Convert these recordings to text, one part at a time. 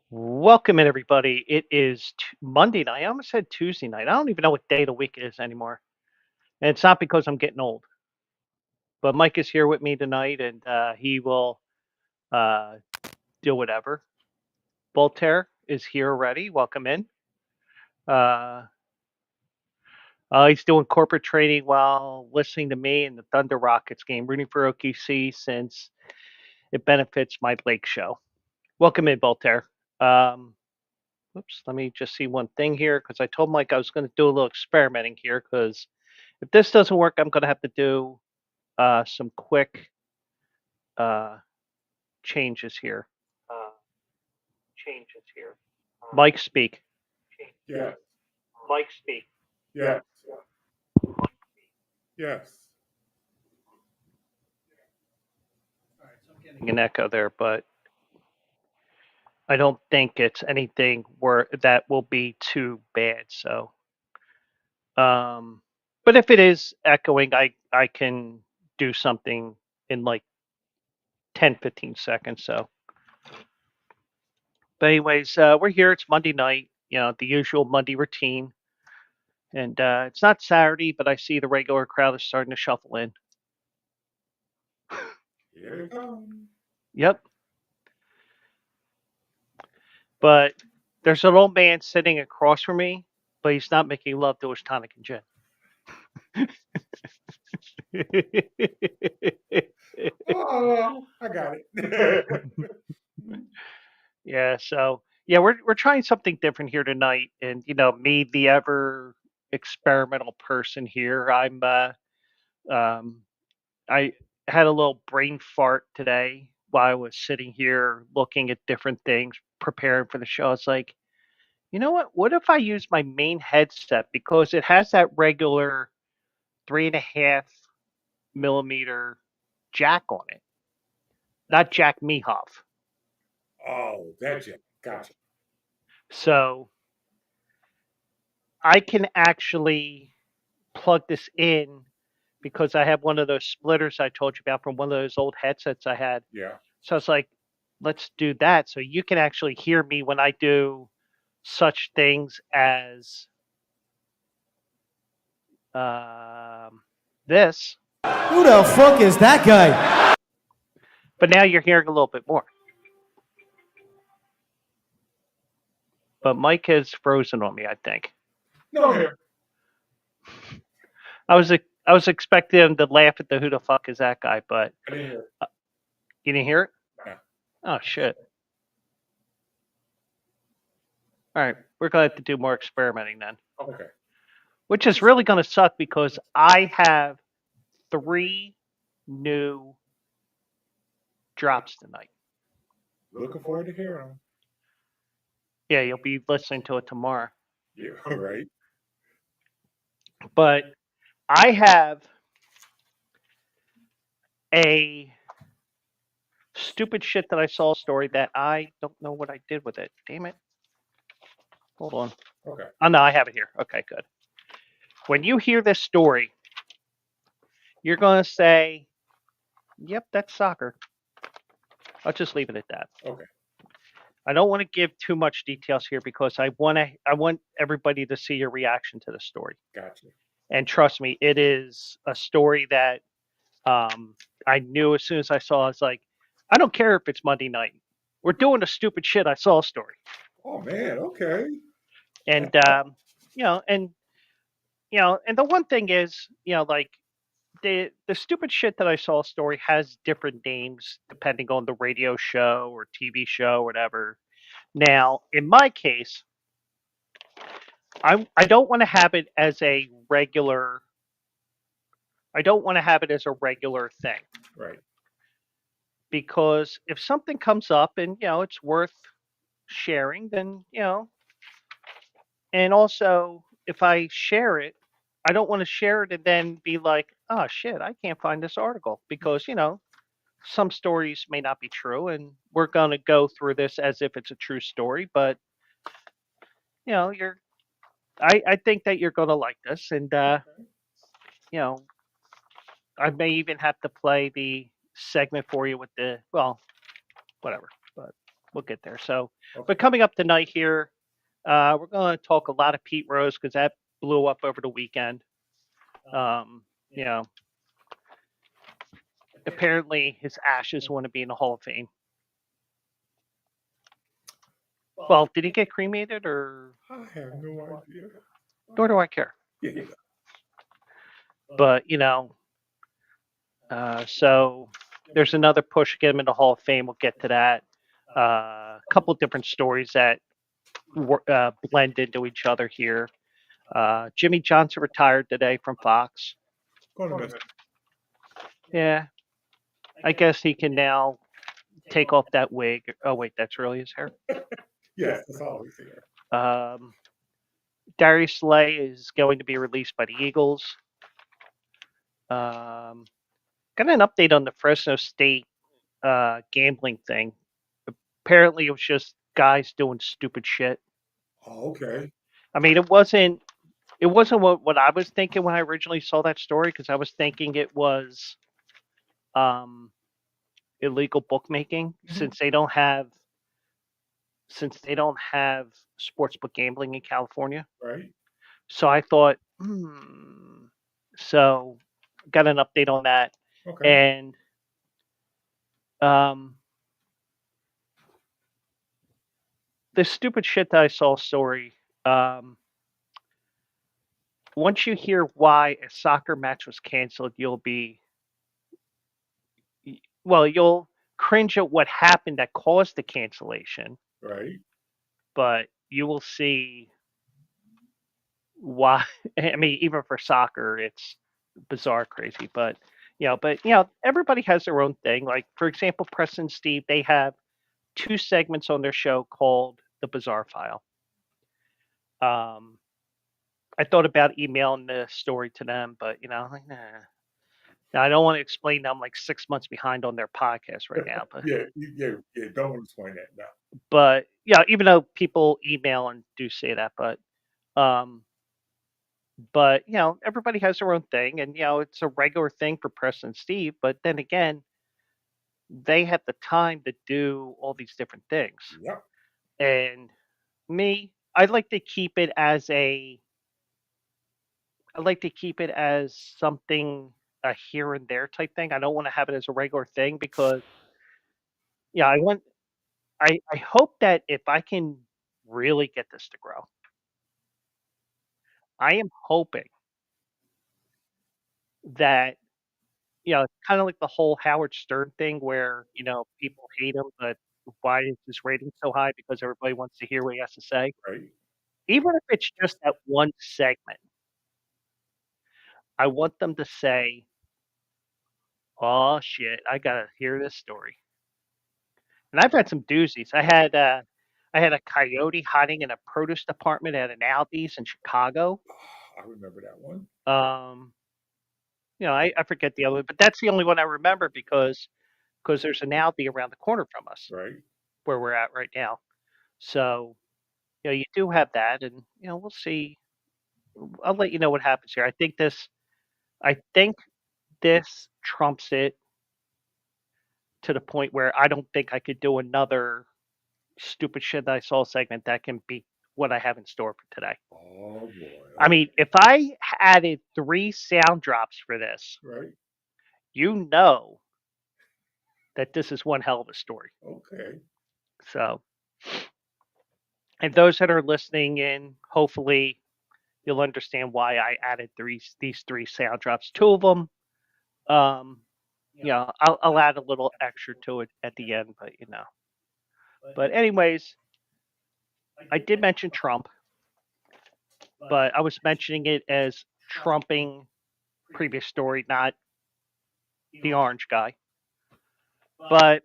Welcome in, everybody. It is Monday night. I almost said Tuesday night. I don't even know what day of the week it is anymore. And it's not because I'm getting old, but Mike is here with me tonight, and he will uh, do whatever. Voltaire is here already. Welcome in. Uh, he's doing corporate trading while listening to me in the Thunder Rockets game, rooting for OKC since it benefits my Lake show. Welcome in, Voltaire. Um, Oops, let me just see one thing here because I told Mike I was going to do a little experimenting here because if this doesn't work, I'm going to have to do some quick uh, changes here. Mike, speak. Yeah. Mike, speak. Yeah. Yes. An echo there, but I don't think it's anything where that will be too bad. So, but if it is echoing, I can do something in like 10, 15 seconds. So, but anyways, we're here. It's Monday night. You know, the usual Monday routine. And it's not Saturday, but I see the regular crowd is starting to shuffle in. Here it comes. Yep. But there's an old man sitting across from me, but he's not making love to his tonic and gin. Oh, I got it. Yeah, so yeah, we're trying something different here tonight, and me, the ever experimental person here. Um I had a little brain fart today while I was sitting here looking at different things, preparing for the show. It's like, you know what? What if I use my main headset because it has that regular 3.5 millimeter jack on it, not Jack Mehoff. Oh, that's it. Gotcha. So I can actually plug this in because I have one of those splitters I told you about from one of those old headsets I had. Yeah. So it's like, let's do that. So you can actually hear me when I do such things as this. Who the fuck is that guy? But now you're hearing a little bit more. But Mike has frozen on me, I think. No, here. I was expecting him to laugh at the who the fuck is that guy, but I didn't hear it. you didn't hear it? No. Oh shit. All right, we're gonna have to do more experimenting then. Okay. Which is really gonna suck because I have 3 new drops tonight. Looking forward to hearing them. Yeah, you'll be listening to it tomorrow. Yeah, right. But I have a stupid shit that I saw story that I don't know what I did with it. Damn it. Hold on. Okay. Oh, no, I have it here. Okay, good. When you hear this story, you're going to say, yep, that's soccer. I'll just leave it at that. Okay. I don't want to give too much details here because I want everybody to see your reaction to the story. Gotcha. And trust me, it is a story that I knew as soon as I saw it. It's like, I don't care if it's Monday night. We're doing the stupid shit I saw story. Oh man. Okay. And and the one thing is, like the stupid shit that I saw story has different names depending on the radio show or TV show or whatever. Now, in my case, I don't want to have it as a regular. I don't want to have it as a regular thing. Right. Because if something comes up and it's worth sharing, then and also if I share it, I don't want to share it and then be like, oh shit, I can't find this article because some stories may not be true, and we're gonna go through this as if it's a true story, but I think that you're gonna like this, and I may even have to play the segment for you with the, well, whatever, but we'll get there. So, Okay. but coming up tonight here, we're going to talk a lot of Pete Rose because that blew up over the weekend. You know, apparently his ashes want to be in the Hall of Fame. Well, did he get cremated or? I have no idea. Nor do I care. Yeah. But so there's another push to get him in the Hall of Fame. We'll get to that. A couple different stories that blend into each other here. Jimmy Johnson retired today from Fox. Gonna miss. Yeah, I guess he can now take off that wig. Oh wait, that's really his hair. Yes, that's always here. Darius Slay is going to be released by the Eagles. Got an update on the Fresno State gambling thing. Apparently, it was just guys doing stupid shit. Oh, okay. I mean, it wasn't what I was thinking when I originally saw that story because I was thinking it was illegal bookmaking since they don't have sportsbook gambling in California. Right. So I thought, so got an update on that, Okay. and the stupid shit that I saw story. Once you hear why a soccer match was canceled, you'll cringe at what happened that caused the cancellation, Right. but you will see why. I mean, even for soccer, it's bizarre, crazy, but everybody has their own thing. Like, for example, Preston and Steve, they have 2 segments on their show called The Bizarre File. I thought about emailing the story to them, but I'm like, nah. Now, I don't want to explain that I'm like 6 months behind on their podcast right now, but Yeah. Don't explain that now. but yeah, even though people email and do say that, um, but everybody has their own thing, and it's a regular thing for Preston and Steve. But then again, they have the time to do all these different things, Yep. and me, I like to keep it as something a here and there type thing. I don't want to have it as a regular thing because I hope that if I can really get this to grow, I am hoping that it's kind of like the whole Howard Stern thing where people hate him, but why is his rating so high? Because everybody wants to hear what he has to say. Right. Even if it's just that one segment, I want them to say, "Oh shit, I gotta hear this story." And I've had some doozies. I had a coyote hiding in a produce department at an Aldi's in Chicago. I remember that one. I forget the other one, but that's the only one I remember because there's an Aldi around the corner from us Right. where we're at right now. So, you do have that, and we'll see. I'll let you know what happens here. I think this trumps it to the point where I don't think I could do another stupid shit that I saw segment that can beat what I have in store for today. Oh boy. I mean, if I added 3 sound drops for this, Right. you know that this is one hell of a story. Okay. So, and those that are listening in, hopefully you'll understand why I added these 3 sound drops. 2 of them, I'll add a little extra to it at the end, but But anyways, I did mention Trump, but I was mentioning it as trumping previous story, not the orange guy. But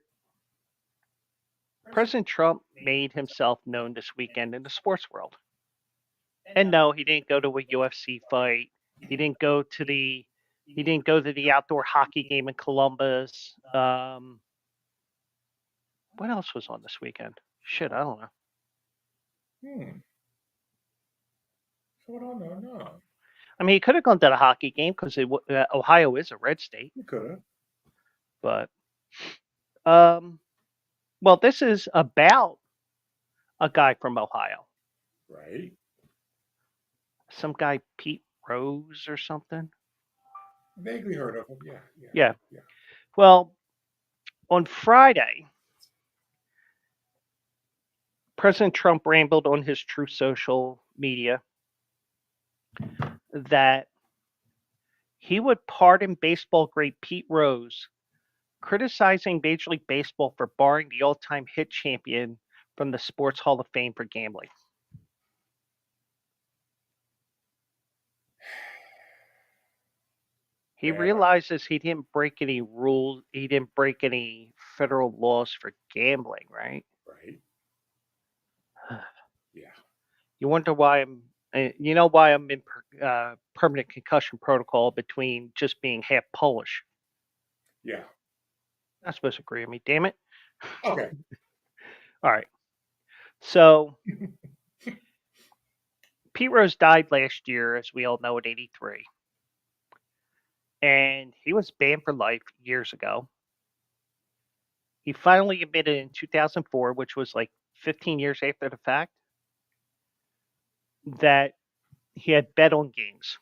President Trump made himself known this weekend in the sports world. And no, he didn't go to a UFC fight. He didn't go to the outdoor hockey game in Columbus. What else was on this weekend? Shit, I don't know. So I don't know. No. I mean, he could have gone to the hockey game because Ohio is a red state. You could have. But Well, this is about a guy from Ohio. Right? Some guy, Pete Rose or something. Vaguely heard of him. Yeah, yeah, Yeah. yeah. Well, on Friday, President Trump rambled on his true social media that he would pardon baseball great Pete Rose, criticizing Major League Baseball for barring the all time hit champion from the Sports Hall of Fame for gambling. He Bad. realizes he didn't break any rules, he didn't break any federal laws for gambling, right? Right? Yeah. You wonder why you know why I'm in permanent concussion protocol between just being half Polish. Yeah. Not supposed to agree with me, damn it. Okay. All right. So Pete Rose died last year, as we all know, at 83. And he was banned for life years ago. He finally admitted in 2004, which was like 15 years after the fact, that he had bet on games.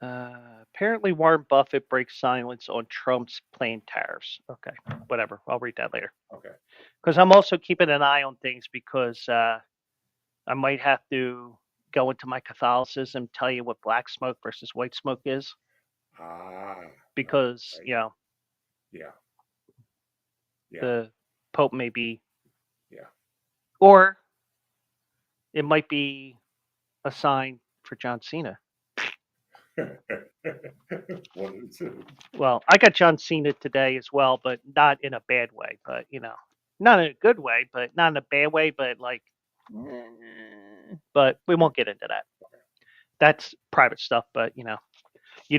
Apparently, Warren Buffett breaks silence on Trump's plane tariffs. Okay, whatever. I'll read that later. Okay. Because I'm also keeping an eye on things because I might have to go into my Catholicism, tell you what black smoke versus white smoke is. Because, right. you know, Yeah. Yeah. the Pope may be, Yeah. or it might be a sign for John Cena. One of the two. Well, I got John Cena today as well, but not in a bad way. But you know, not in a good way, but not in a bad way. But like, but we won't get into that. That's private stuff. But you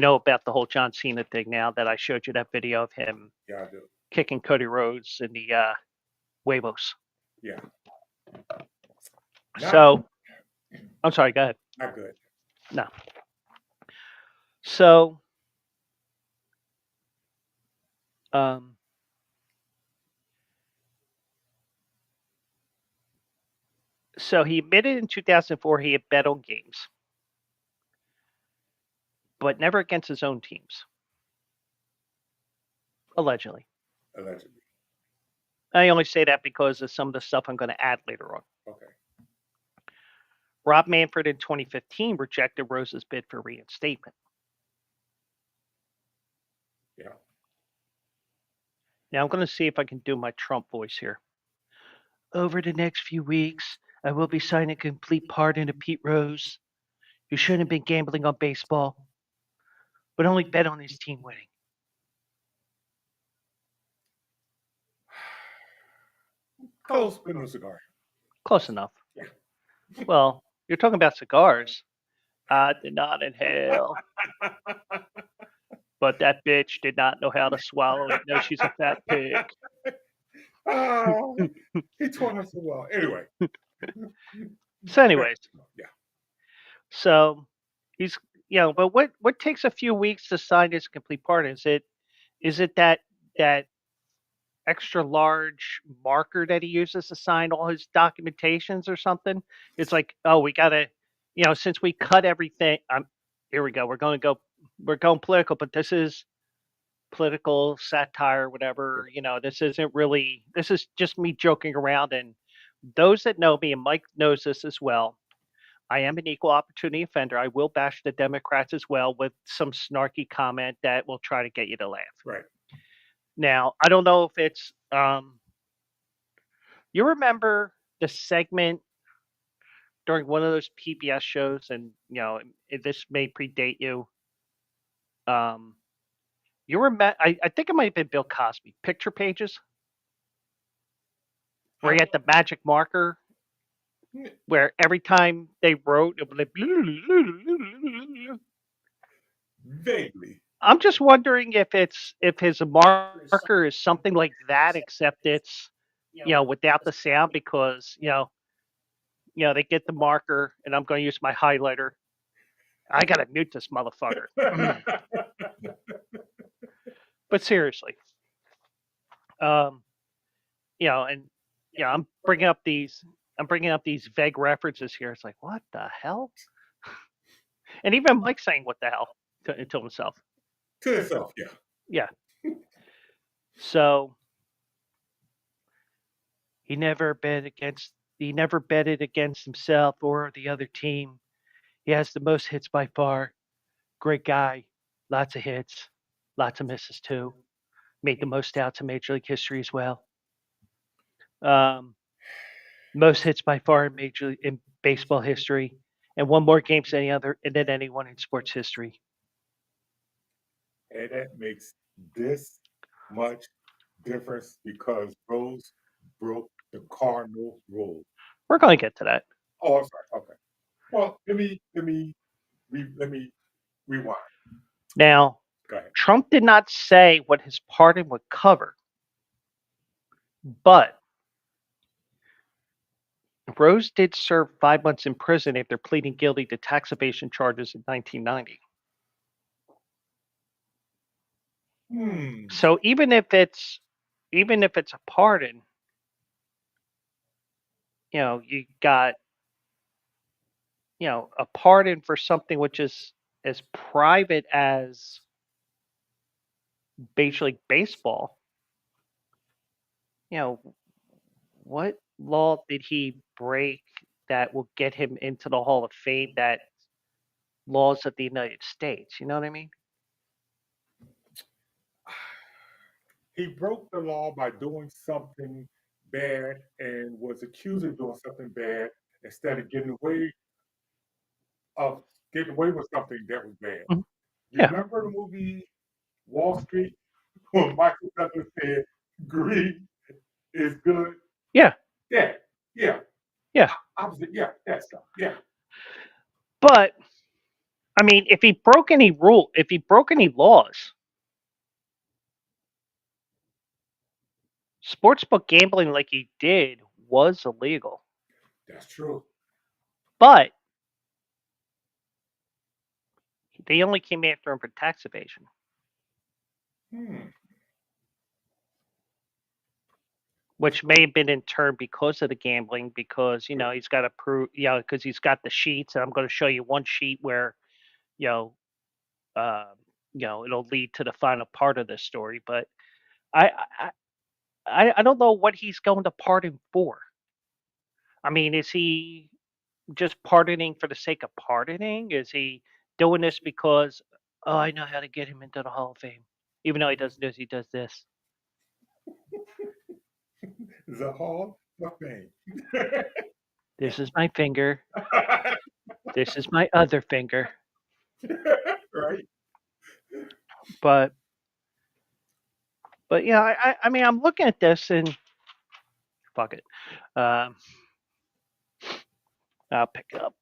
know about the whole John Cena thing now that I showed you that video of him Yeah, I do. kicking Cody Rhodes in the huevos. Yeah. So, I'm sorry. Go ahead. Not good. No. So, so he admitted in 2004 he had bet on games, but never against his own teams. Allegedly. Allegedly. I only say that because of some of the stuff I'm going to add later on. Okay. Rob Manfred in 2015 rejected Rose's bid for reinstatement. Yeah. Now I'm going to see if I can do my Trump voice here. Over the next few weeks, I will be signing a complete pardon to Pete Rose, who shouldn't have been gambling on baseball, but only bet on his team winning. Close with a cigar. Close enough. Yeah. Well, you're talking about cigars. I did not inhale. But that bitch did not know how to swallow it. No, she's a fat pig. Oh, he taught us so well. Anyway. So, anyways. Yeah. So he's, but what takes a few weeks to sign his complete pardon? Is it that extra large marker that he uses to sign all his documentations or something? It's like, oh, we gotta, since we cut everything. Here we go. We're going political, but this is political satire, whatever. This isn't really. This is just me joking around. And those that know me, and Mike knows this as well, I am an equal opportunity offender. I will bash the Democrats as well with some snarky comment that will try to get you to laugh. Right. Now, I don't know if it's you remember the segment during one of those PBS shows, and this may predate you. You remember? I think it might have been Bill Cosby. Picture Pages, where he had the magic marker, where every time they wrote, it would like. Vaguely. I'm just wondering if his marker is something like that, except it's without the sound, because they get the marker, and I'm going to use my highlighter. I gotta mute this motherfucker. But seriously, Um, and I'm bringing up these vague references here. It's like, what the hell? And even Mike saying, "What the hell?" to himself. To himself, yeah. Yeah. So he never betted against himself or the other team. He has the most hits by far. Great guy. Lots of hits. Lots of misses too. Made the most outs in Major League history as well. Most hits by far in baseball history, and won more games than anyone in sports history. And that makes this much difference because Rose broke the cardinal rule. We're going to get to that. Oh, I'm sorry. Okay. Well, let me rewind. Now, Go ahead. Trump did not say what his pardon would cover, but Rose did serve 5 months in prison after pleading guilty to tax evasion charges in 1990. So even if it's a pardon, you got a pardon for something which is as private as Major League Baseball. What law did he break that will get him into the Hall of Fame? That laws of the United States. You know what I mean? He broke the law by doing something bad and was accused of doing something bad instead of getting away with something that was bad. Mhm. You Yeah. remember the movie Wall Street when Michael Douglas said greed is good? Yeah. Yeah. Yeah. Yeah. Opposite. Yeah. That stuff. Yeah. But I mean, if he broke any laws, sportsbook gambling like he did was illegal. That's true. But they only came after him for tax evasion. Which may have been in turn because of the gambling, because he's got to prove, because he's got the sheets, and I'm going to show you one sheet where, it'll lead to the final part of this story. But I don't know what he's going to pardon for. I mean, is he just pardoning for the sake of pardoning? Is he doing this because, oh, I know how to get him into the Hall of Fame, even though he doesn't do this, he does this. The Hall of Fame. This is my finger. This is my other finger. Right. But yeah, I mean, I'm looking at this and fuck it. I'll pick it up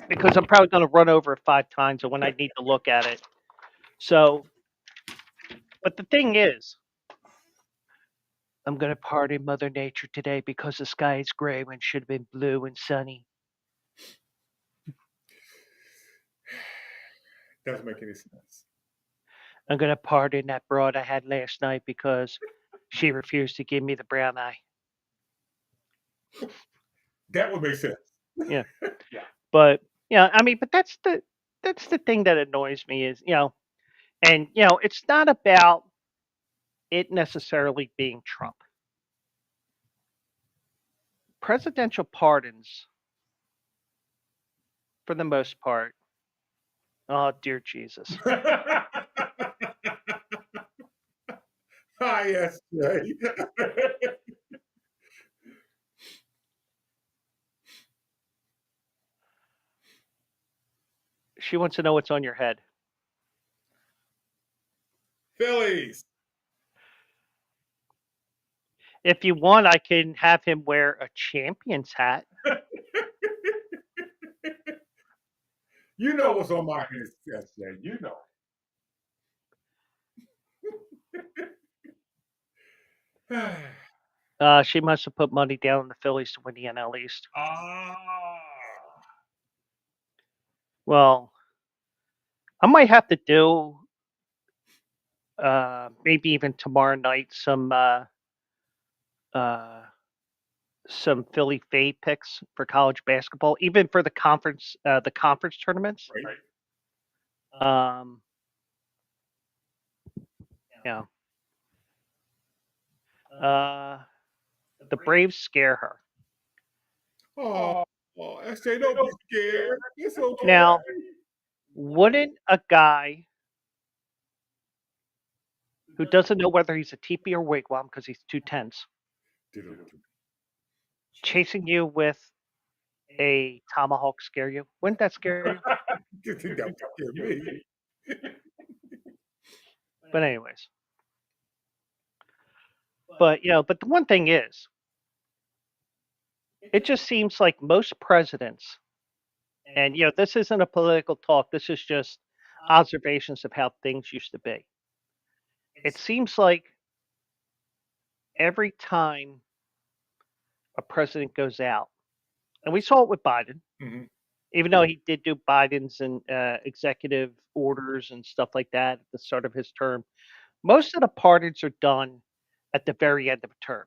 because I'm probably going to run over it 5 times when I need to look at it. So, but the thing is, I'm going to pardon Mother Nature today because the sky is gray when it should have been blue and sunny. Doesn't make any sense. I'm going to pardon that broad I had last night because she refused to give me the brown eye. That would make sense. Yeah. Yeah. But I mean, but that's the thing that annoys me is, and it's not about it necessarily being Trump. Presidential pardons, for the most part, oh dear Jesus. Hi, yes, Jay. She wants to know what's on your head. Phillies. If you want, I can have him wear a champion's hat. You know what's on my head, yes, Jay. You know. She must have put money down on the Phillies to win the NL East. Well, I might have to do maybe even tomorrow night some some Philly Fade picks for college basketball, even for the conference tournaments. Right. Um, yeah. Uh, the Braves scare her. Oh, SJ, don't be scared. It's okay. Now, wouldn't a guy who doesn't know whether he's a teepee or wigwam because he's too tense, chasing you with a tomahawk scare you? Wouldn't that scare you? That would scare me. But anyways. But but the one thing is, it just seems like most presidents, and this isn't a political talk, this is just observations of how things used to be. It seems like every time a president goes out, and we saw it with Biden, Mhm. even though he did do Biden's and executive orders and stuff like that at the start of his term, most of the pardons are done at the very end of a term.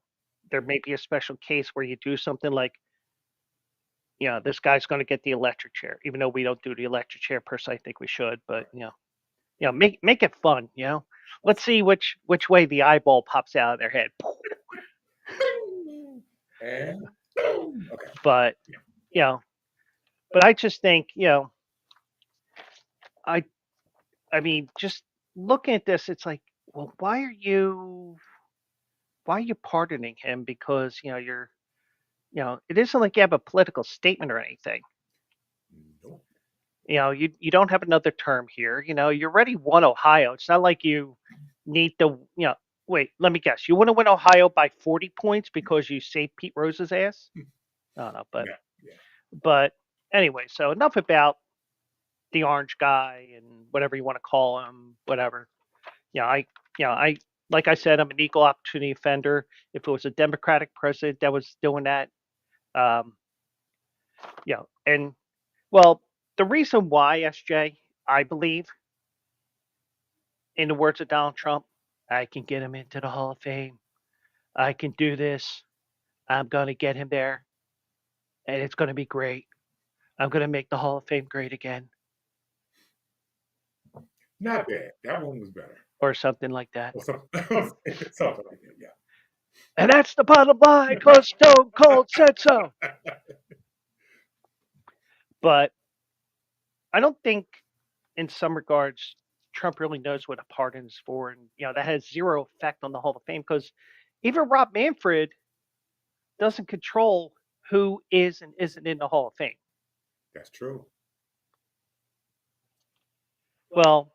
There may be a special case where you do something like, this guy's going to get the electric chair, even though we don't do the electric chair per se. I think we should, but make it fun. Let's see which way the eyeball pops out of their head. And okay. But but I just think I mean, just looking at this, it's like, well, why are you pardoning him? Because you're it isn't like you have a political statement or anything. Nope. You don't have another term here. You already won Ohio. It's not like you need to, wait, let me guess. You want to win Ohio by 40 points because you saved Pete Rose's ass? I don't know, but Yeah. but anyway, so enough about the orange guy and whatever you want to call him, whatever. I like I said, I'm an equal opportunity offender. If it was a Democratic president that was doing that, um, and well, the reason why, SJ, I believe, in the words of Donald Trump, I can get him into the Hall of Fame. I can do this. I'm going to get him there, and it's going to be great. I'm going to make the Hall of Fame great again, Not bad. That one was better. or something like that. Or something like that. Yeah. And that's the bottom line, because Stone Cold said so. But I don't think, in some regards, Trump really knows what a pardon is for, and that has zero effect on the Hall of Fame because even Rob Manfred doesn't control who is and isn't in the Hall of Fame. That's true. Well,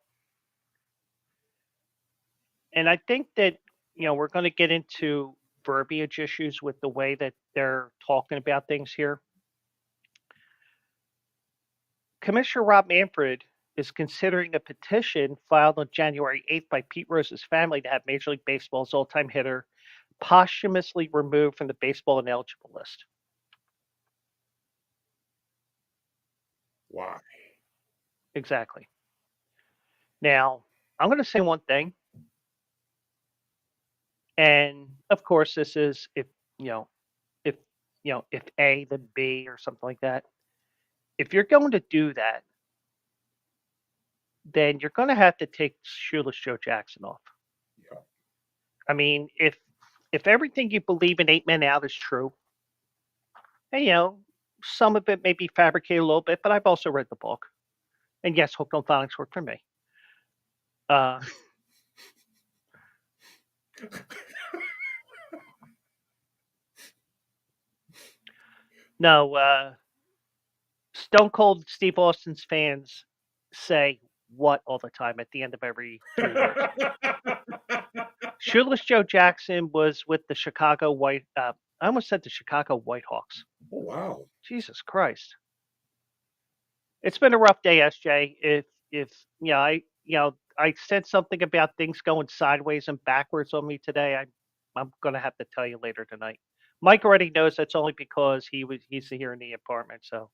and I think that we're going to get into verbiage issues with the way that they're talking about things here. Commissioner Rob Manfred is considering a petition filed on January 8th by Pete Rose's family to have Major League Baseball's all-time hitter posthumously removed from the baseball ineligible list. Why? Exactly. Now, I'm going to say one thing. And of course, this is if A, then B, or something like that. If you're going to do that, then you're going to have to take Shoeless Joe Jackson off. Yeah. I mean, if everything you believe in 8 Men Out is true, and some of it may be fabricated a little bit, but I've also read the book. And yes, Hooked on Phonics worked for me. No, Stone Cold Steve Austin's fans say what all the time at the end of every 3 words. Shoeless Joe Jackson was with the Chicago I almost said the Chicago Whitehawks. Oh, wow. Jesus Christ. It's been a rough day, SJ. If I said something about things going sideways and backwards on me today, I'm gonna have to tell you later tonight. Mike already knows that's only because he's here in the apartment. So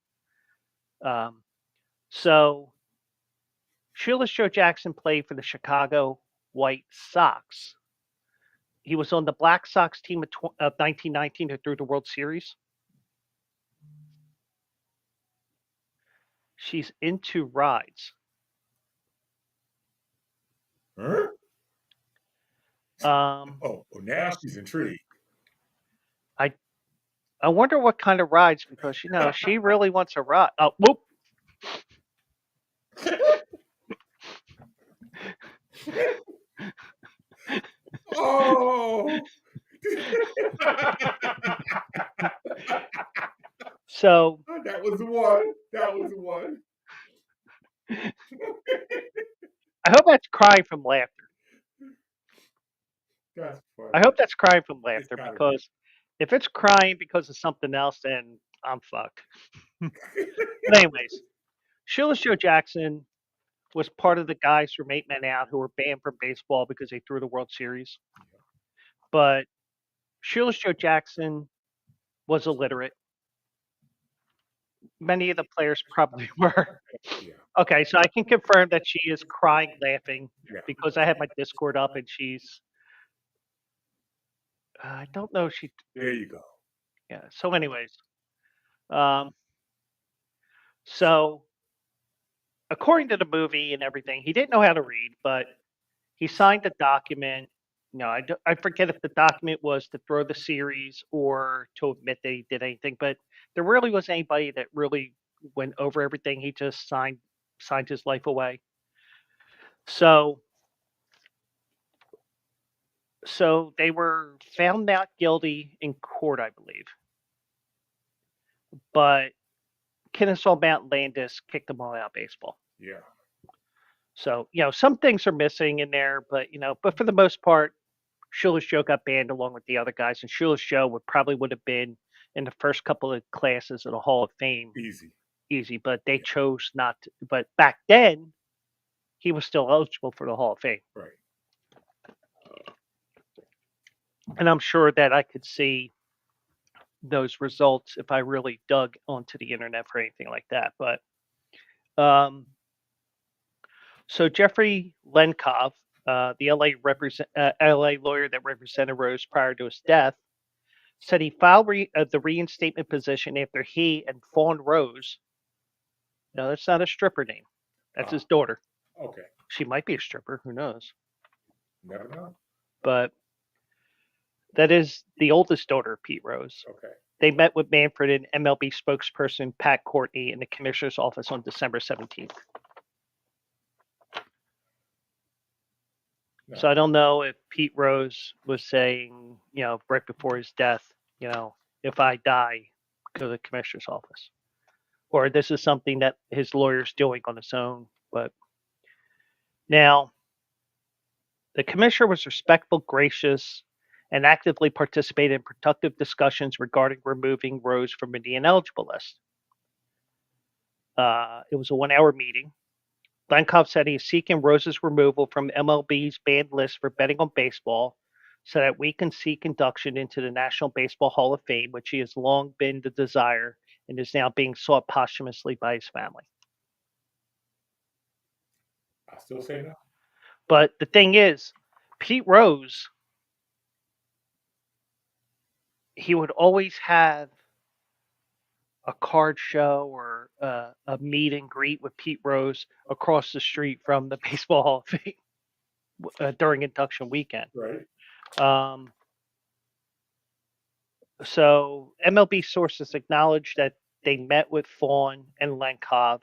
Shoeless Joe Jackson played for the Chicago White Sox. He was on the Black Sox team of 1919 who threw the World Series. She's into rides. Huh? Um, Oh, well, now she's intrigued. I wonder what kind of rides, because she really wants a ride. Oh, whoop! Oh. So That was the one. That was the one. I hope that's crying from laughter. That's funny. I hope that's crying from It's laughter, gotta be. because if it's crying because of something else, then I'm fucked. But anyways, Shoeless Joe Jackson was part of the guys from 8 Men Out who were banned from baseball because they threw the World Series. But Shoeless Joe Jackson was illiterate. Many of the players probably were. Yeah. Okay, so I can confirm that she is crying laughing Yeah. because I have my Discord up and she's. I don't know. There you go. Yeah. So, anyways, um, so according to the movie and everything, he didn't know how to read, but he signed the document. I forget if the document was to throw the series or to admit that he did anything, but there really was anybody that really went over everything. He just signed his life away. So they were found not guilty in court, I believe, but Kennesaw Mountain Landis kicked them all out of baseball. Yeah. So some things are missing in there, but but for the most part, Shoeless Joe got banned along with the other guys, and Shoeless Joe would have been in the first couple of classes of the Hall of Fame. Easy, but they chose not to. But back then, he was still eligible for the Hall of Fame. Right. And I'm sure that I could see those results if I really dug onto the internet for anything like that. But so Jeffrey Lenkov, the LA lawyer that represented Rose prior to his death, said he filed the reinstatement petition after he and Fawn Rose. No, that's not a stripper name. That's his daughter. Okay. She might be a stripper. Who knows? Never know. But that is the oldest daughter of Pete Rose. Okay. They met with Manfred and MLB spokesperson Pat Courtney in the commissioner's office on December 17th. No. So I don't know if Pete Rose was saying, right before his death, if I die, go to the commissioner's office. Or this is something that his lawyer's doing on his own. But now, the commissioner was respectful, gracious, and actively participated in productive discussions regarding removing Rose from the ineligible list. It was a 1-hour meeting. Lenkov said he is seeking Rose's removal from MLB's banned list for betting on baseball so that we can seek induction into the National Baseball Hall of Fame, which he has long been the desire and is now being sought posthumously by his family. I still say no. But the thing is, Pete Rose, he would always have a card show or a meet and greet with Pete Rose across the street from the Baseball Hall of Fame during induction weekend. Right. So MLB sources acknowledged that they met with Fawn and Lenkov,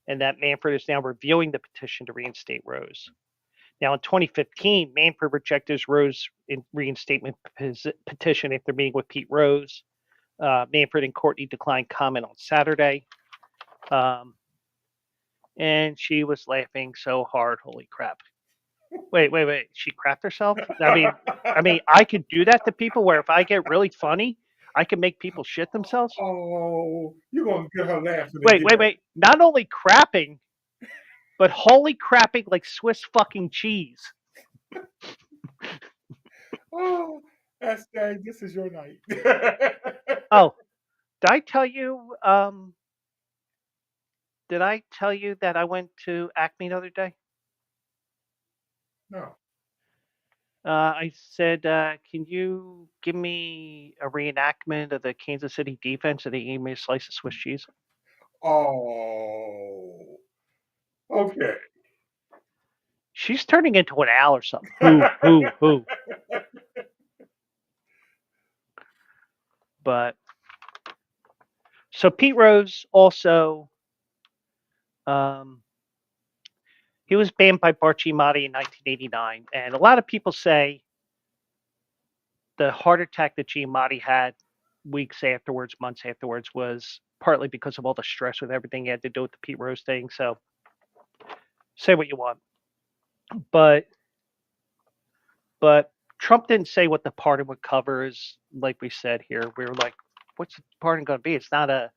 and that Manfred is now reviewing the petition to reinstate Rose. Now, in 2015, Manfred rejected his Rose reinstatement petition after meeting with Pete Rose. Manfred and Courtney declined comment on Saturday. And she was laughing so hard, holy crap. Wait. She crapped herself? I mean, I could do that to people where if I get really funny, I can make people shit themselves. Oh, you're going to get her laughing. Wait. Not only crapping, but holy crapping like Swiss fucking cheese. Oh, hashtag this is your night. Oh, did I tell you that I went to Acme the other day? No. I said, can you give me a reenactment of the Kansas City defense? And he gave me a slice of Swiss cheese. Oh, okay. She's turning into an owl or something. Who? But so Pete Rose also, um, he was banned by Bart Giamatti in 1989, and a lot of people say the heart attack that Giamatti had weeks afterwards, months afterwards, was partly because of all the stress with everything he had to do with the Pete Rose thing. So say what you want, but Trump didn't say what the pardon would cover. Is like we said here, we were like, what's the pardon going to be? It's not a,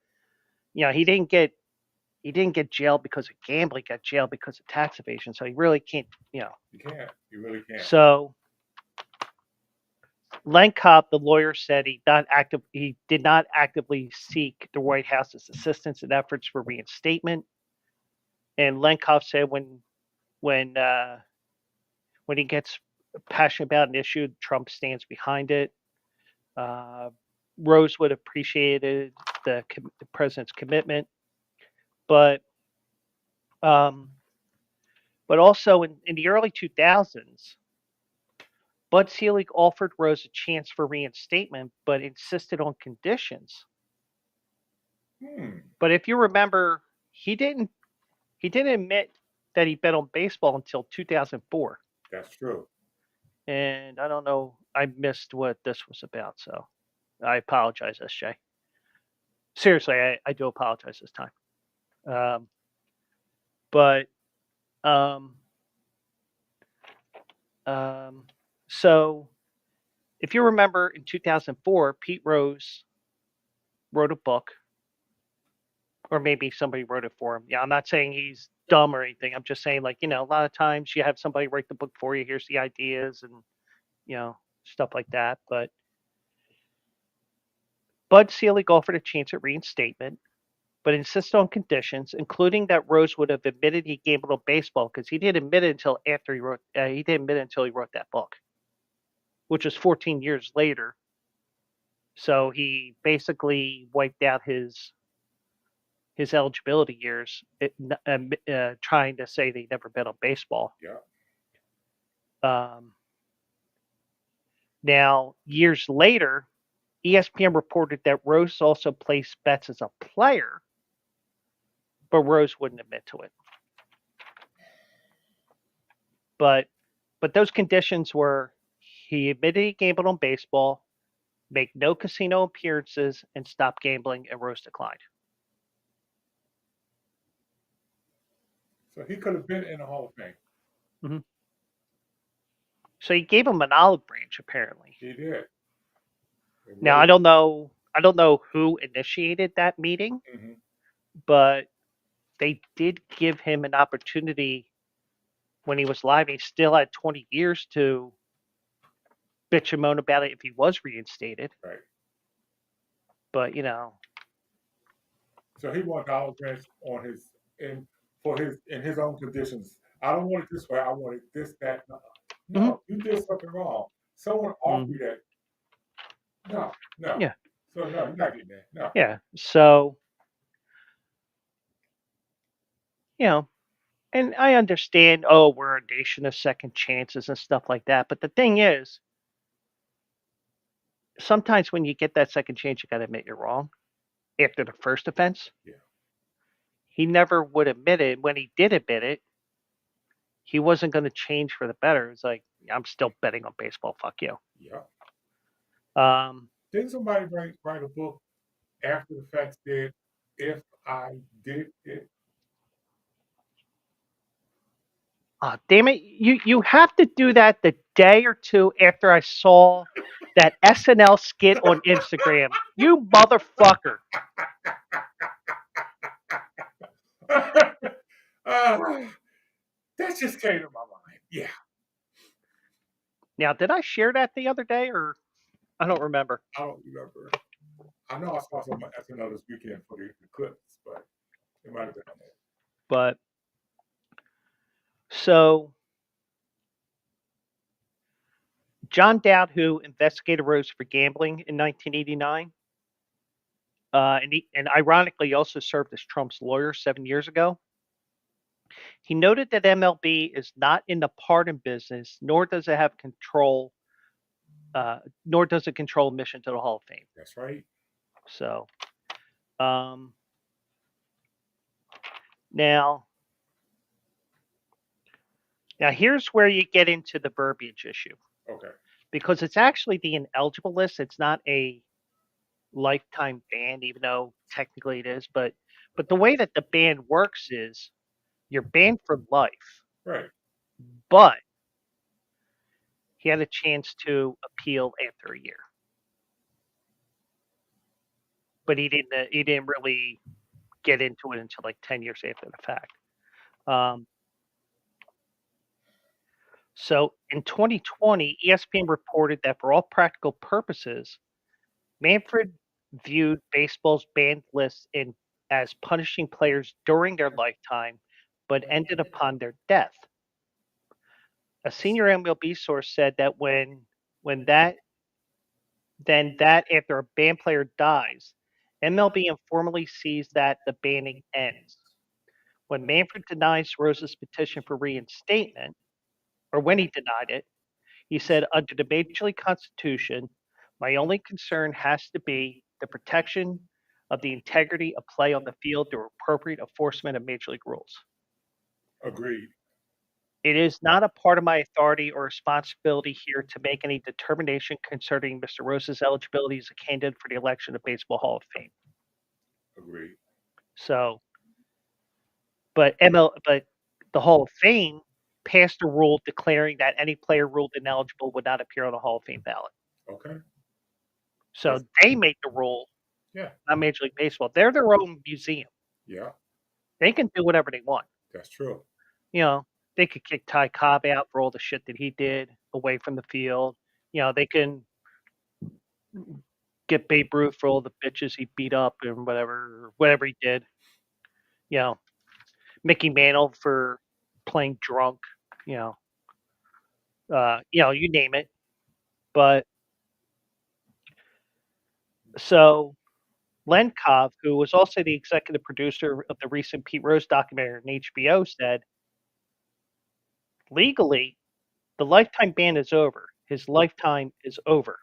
he didn't get jailed because of gambling. He got jailed because of tax evasion. So he really can't, You can't. You really can't. So Len Kopp, the lawyer, said he did not actively seek the White House's assistance in efforts for reinstatement. And Len Kopp said when he gets passionate about an issue, Trump stands behind it. Rose would have appreciated the president's commitment, but also in the early 2000s, Bud Selig offered Rose a chance for reinstatement, but insisted on conditions. But if you remember, he didn't admit that he bet on baseball until 2004. That's true. And I don't know, I missed what this was about, so I apologize, SJ. Seriously, I do apologize this time. But so if you remember, in 2004, Pete Rose wrote a book, or maybe somebody wrote it for him. Yeah, I'm not saying he's dumb or anything. I'm just saying, like, a lot of times you have somebody write the book for you. Here's the ideas and, stuff like that. But Bud Selig offered a chance at reinstatement, but insisted on conditions, including that Rose would have admitted he gambled on baseball, because he didn't admit it until after he wrote. He didn't admit it until he wrote that book, which was 14 years later. So he basically wiped out his eligibility years, trying to say that he never bet on baseball. Yeah. Now, years later, ESPN reported that Rose also placed bets as a player, but Rose wouldn't admit to it. But those conditions were he admitted he gambled on baseball, make no casino appearances, and stop gambling, and Rose declined. So he could have been in the Hall of Fame. Mm-hmm. So he gave him an olive branch, apparently. He did. Now, I don't know who initiated that meeting, but they did give him an opportunity when he was live. He still had 20 years to bitch and moan about it if he was reinstated. Right. But, So he wanted olive branch on in his own conditions. I don't want it this way. I want it this, that. No, you did something wrong. Someone offered you that. No. Yeah. So no, you're not getting that. No. Yeah. So, and I understand, we're a nation of second chances and stuff like that. But the thing is, sometimes when you get that second chance, you got to admit you're wrong after the first offense. Yeah. He never would admit it. When he did admit it, he wasn't going to change for the better. It's like, I'm still betting on baseball. Fuck you. Yeah. Didn't somebody write a book after the fact said, if I did it? Oh, damn it. You have to do that the day or two after I saw that SNL skit on Instagram. You motherfucker. That just came to my mind. Yeah. Now, did I share that the other day, or I don't remember? I don't remember. I know I saw some SNL this weekend for the clips, but it might have been on there. But so John Dowd, who investigated Rose for gambling in 1989, and ironically also served as Trump's lawyer 7 years ago. He noted that MLB is not in the pardon business, nor does it have control, nor does it control admission to the Hall of Fame. That's right. So, um, now here's where you get into the verbiage issue, Okay. because it's actually the ineligible list. It's not a lifetime ban, even though technically it is. But the way that the ban works is you're banned for life, Right. but he had a chance to appeal after a year. But he didn't really get into it until like 10 years after the fact. So in 2020, ESPN reported that for all practical purposes, Manfred viewed baseball's banned list as punishing players during their lifetime, but ended upon their death. A senior MLB source said that when that after a banned player dies, MLB informally sees that the banning ends. When Manfred denies Rose's petition for reinstatement, or when he denied it, he said, under the Major League Constitution, my only concern has to be the protection of the integrity of play on the field through appropriate enforcement of Major League rules. Agreed. It is not a part of my authority or responsibility here to make any determination concerning Mr. Rose's eligibility as a candidate for the election of Baseball Hall of Fame. Agreed. So, but the Hall of Fame passed a rule declaring that any player ruled ineligible would not appear on the Hall of Fame ballot. Okay. So they make the rule, Yeah. not Major League Baseball. They're their own museum. Yeah. They can do whatever they want. That's true. You know, they could kick Ty Cobb out for all the shit that he did away from the field. You know, they can get Babe Ruth for all the bitches he beat up and whatever he did. You know, Mickey Mantle for playing drunk. You know, you name it. But so Len Kov, who was also the executive producer of the recent Pete Rose documentary on HBO, said, legally, the lifetime ban is over. His lifetime is over.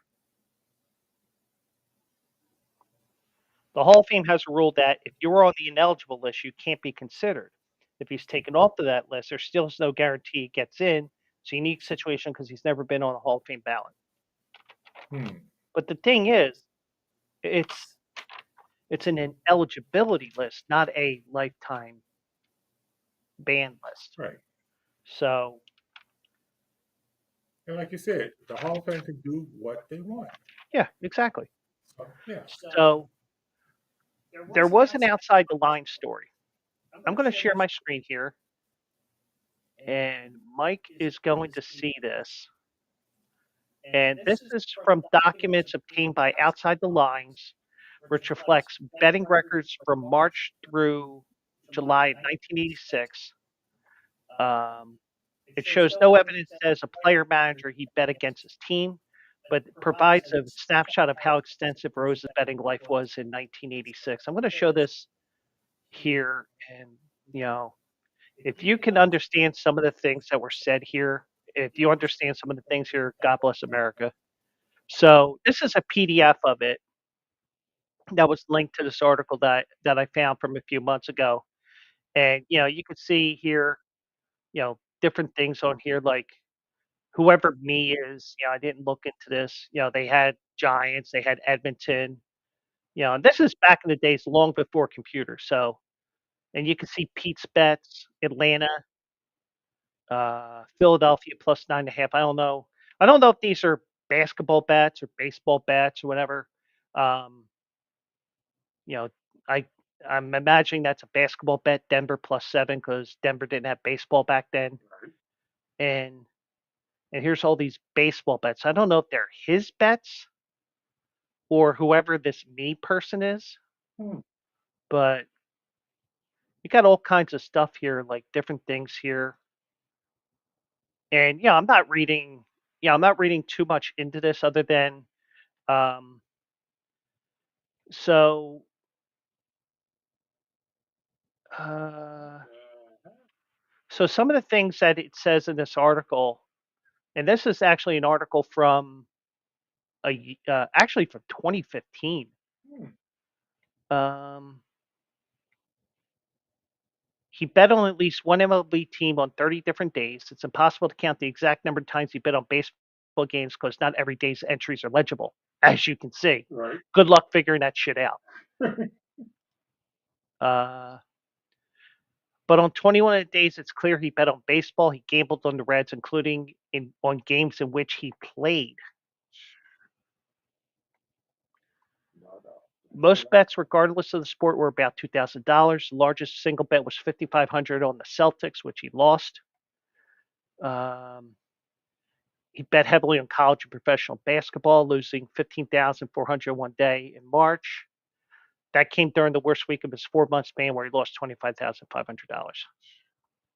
The Hall of Fame has a rule that if you're on the ineligible list, you can't be considered. If he's taken off of that list, there still is no guarantee he gets in. It's a unique situation because he's never been on a Hall of Fame ballot. But the thing is, it's an ineligibility list, not a lifetime ban list. Right. So, and like you said, the Hall of Fame can do what they want. Yeah, exactly. So, yeah. So there was an outside the line story. I'm going to share my screen here, and Mike is going to see this. And this is from documents obtained by Outside the Lines, which reflects betting records from March through July 1986. It shows no evidence that as a player manager he bet against his team, but provides a snapshot of how extensive Rose's betting life was in 1986. I'm going to show this here, and if you can understand some of the things that were said here, if you understand some of the things here, God bless America. So this is a PDF of it that was linked to this article that I found from a few months ago. And you can see here, different things on here, like whoever me is. I didn't look into this. They had Giants, they had Edmonton. And this is back in the days, long before computers. So, and you can see Pete's bets, Atlanta, Philadelphia plus 9.5. I don't know. I don't know if these are basketball bets or baseball bets or whatever. I I'm imagining that's a basketball bet. Denver plus 7 because Denver didn't have baseball back then. And here's all these baseball bets. I don't know if they're his bets or whoever this me person is, but you got all kinds of stuff here, like different things here. And I'm not reading I'm not reading too much into this other than um, so uh, so some of the things that it says in this article, and this is actually an article from actually from 2015. Um, he bet on at least one MLB team on 30 different days. It's impossible to count the exact number of times he bet on baseball games because not every day's entries are legible, as you can see. Right. Good luck figuring that shit out. But on 21 of the days, it's clear he bet on baseball. He gambled on the Reds, including on games in which he played. Most bets, regardless of the sport, were about $2,000. The largest single bet was $5,500 on the Celtics, which he lost. He bet heavily on college and professional basketball, losing $15,400 one day in March. That came during the worst week of his 4-month span, where he lost $25,500.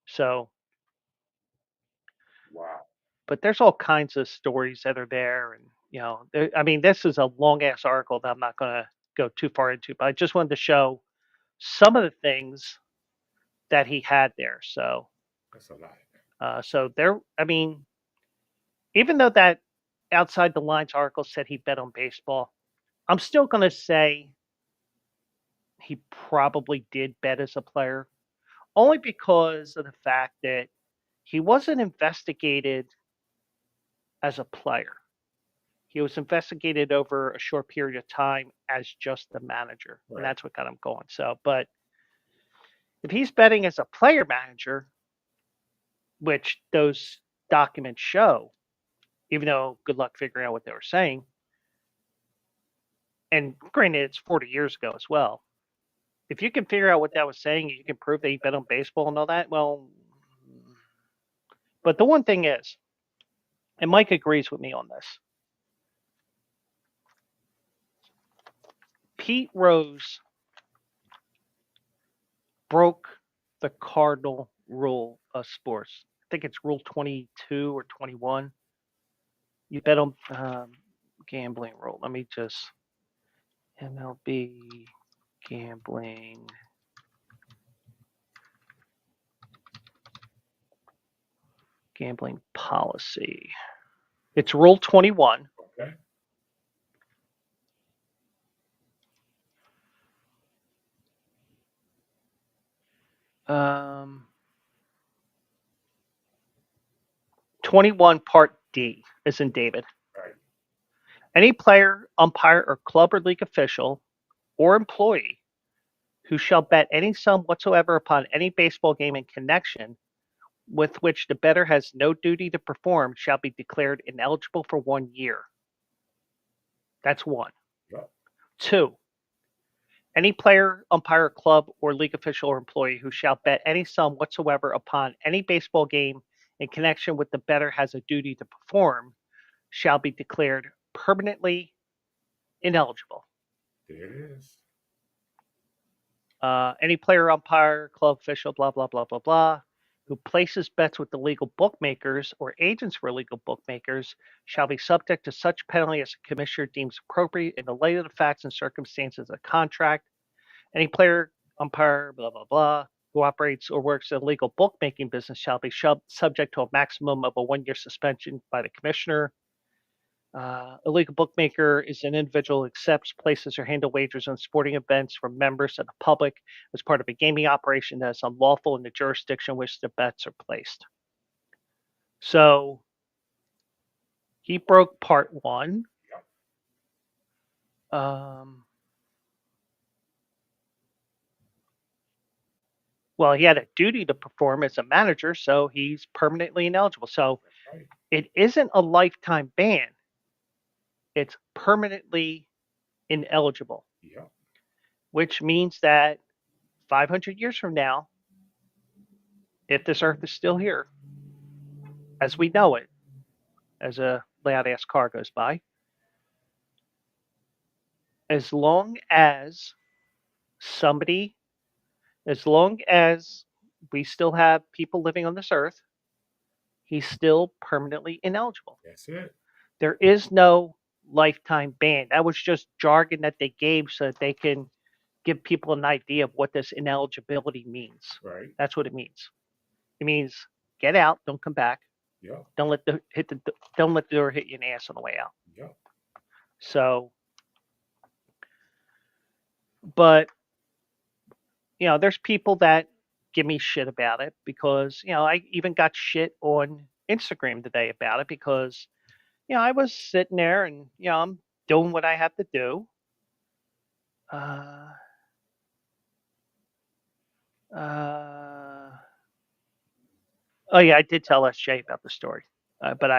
So, Wow. but there's all kinds of stories that are there, and I mean, this is a long ass article that I'm not going to go too far into, but I just wanted to show some of the things that he had there. So, That's a lot. so there. I mean, even though that outside the lines article said he bet on baseball, I'm still going to say he probably did bet as a player, only because of the fact that he wasn't investigated as a player. He was investigated over a short period of time as just the manager, Right. and that's what got him going. So, but if he's betting as a player manager, which those documents show, even though good luck figuring out what they were saying, and granted, it's 40 years ago as well. If you can figure out what that was saying, you can prove that he bet on baseball and all that. Well, but the one thing is, and Mike agrees with me on this, Pete Rose broke the cardinal rule of sports. I think it's rule 22 or 21. You bet on gambling rule. Let me just MLB gambling policy. It's rule 21. Okay. 21 Part D, as in David. Right. Any player, umpire, or club or league official or employee who shall bet any sum whatsoever upon any baseball game in connection with which the bettor has no duty to perform shall be declared ineligible for 1 year. That's one. Yep. 2, any player, umpire, club, or league official or employee who shall bet any sum whatsoever upon any baseball game in connection with the bettor has a duty to perform shall be declared permanently ineligible. There it is. Any player, umpire, club official, blah, blah, blah, blah, blah, who places bets with the legal bookmakers or agents for legal bookmakers shall be subject to such penalty as the commissioner deems appropriate in the light of the facts and circumstances of the contract. Any player, umpire, blah, blah, blah, who operates or works in a legal bookmaking business shall be subject to a maximum of a 1-year suspension by the commissioner. A legal bookmaker is an individual who accepts, places, or handle wagers on sporting events from members of the public as part of a gaming operation that is unlawful in the jurisdiction in which the bets are placed. So he broke Part 1. Well, he had a duty to perform as a manager, so he's permanently ineligible. So it isn't a lifetime ban. It's permanently ineligible, which means that 500 years from now, if this earth is still here, as we know it, as a loud-ass car goes by, as long as we still have people living on this earth, he's still permanently ineligible. That's it. There is no lifetime ban. That was just jargon that they gave so that they can give people an idea of what this ineligibility means. Right. That's what it means. It means get out, don't come back. Yeah. Don't let the door hit you in the ass on the way out. Yeah. So, but there's people that give me shit about it because I even got shit on Instagram today about it because I was sitting there and I'm doing what I have to do. Oh yeah, I did tell SJ about the story, but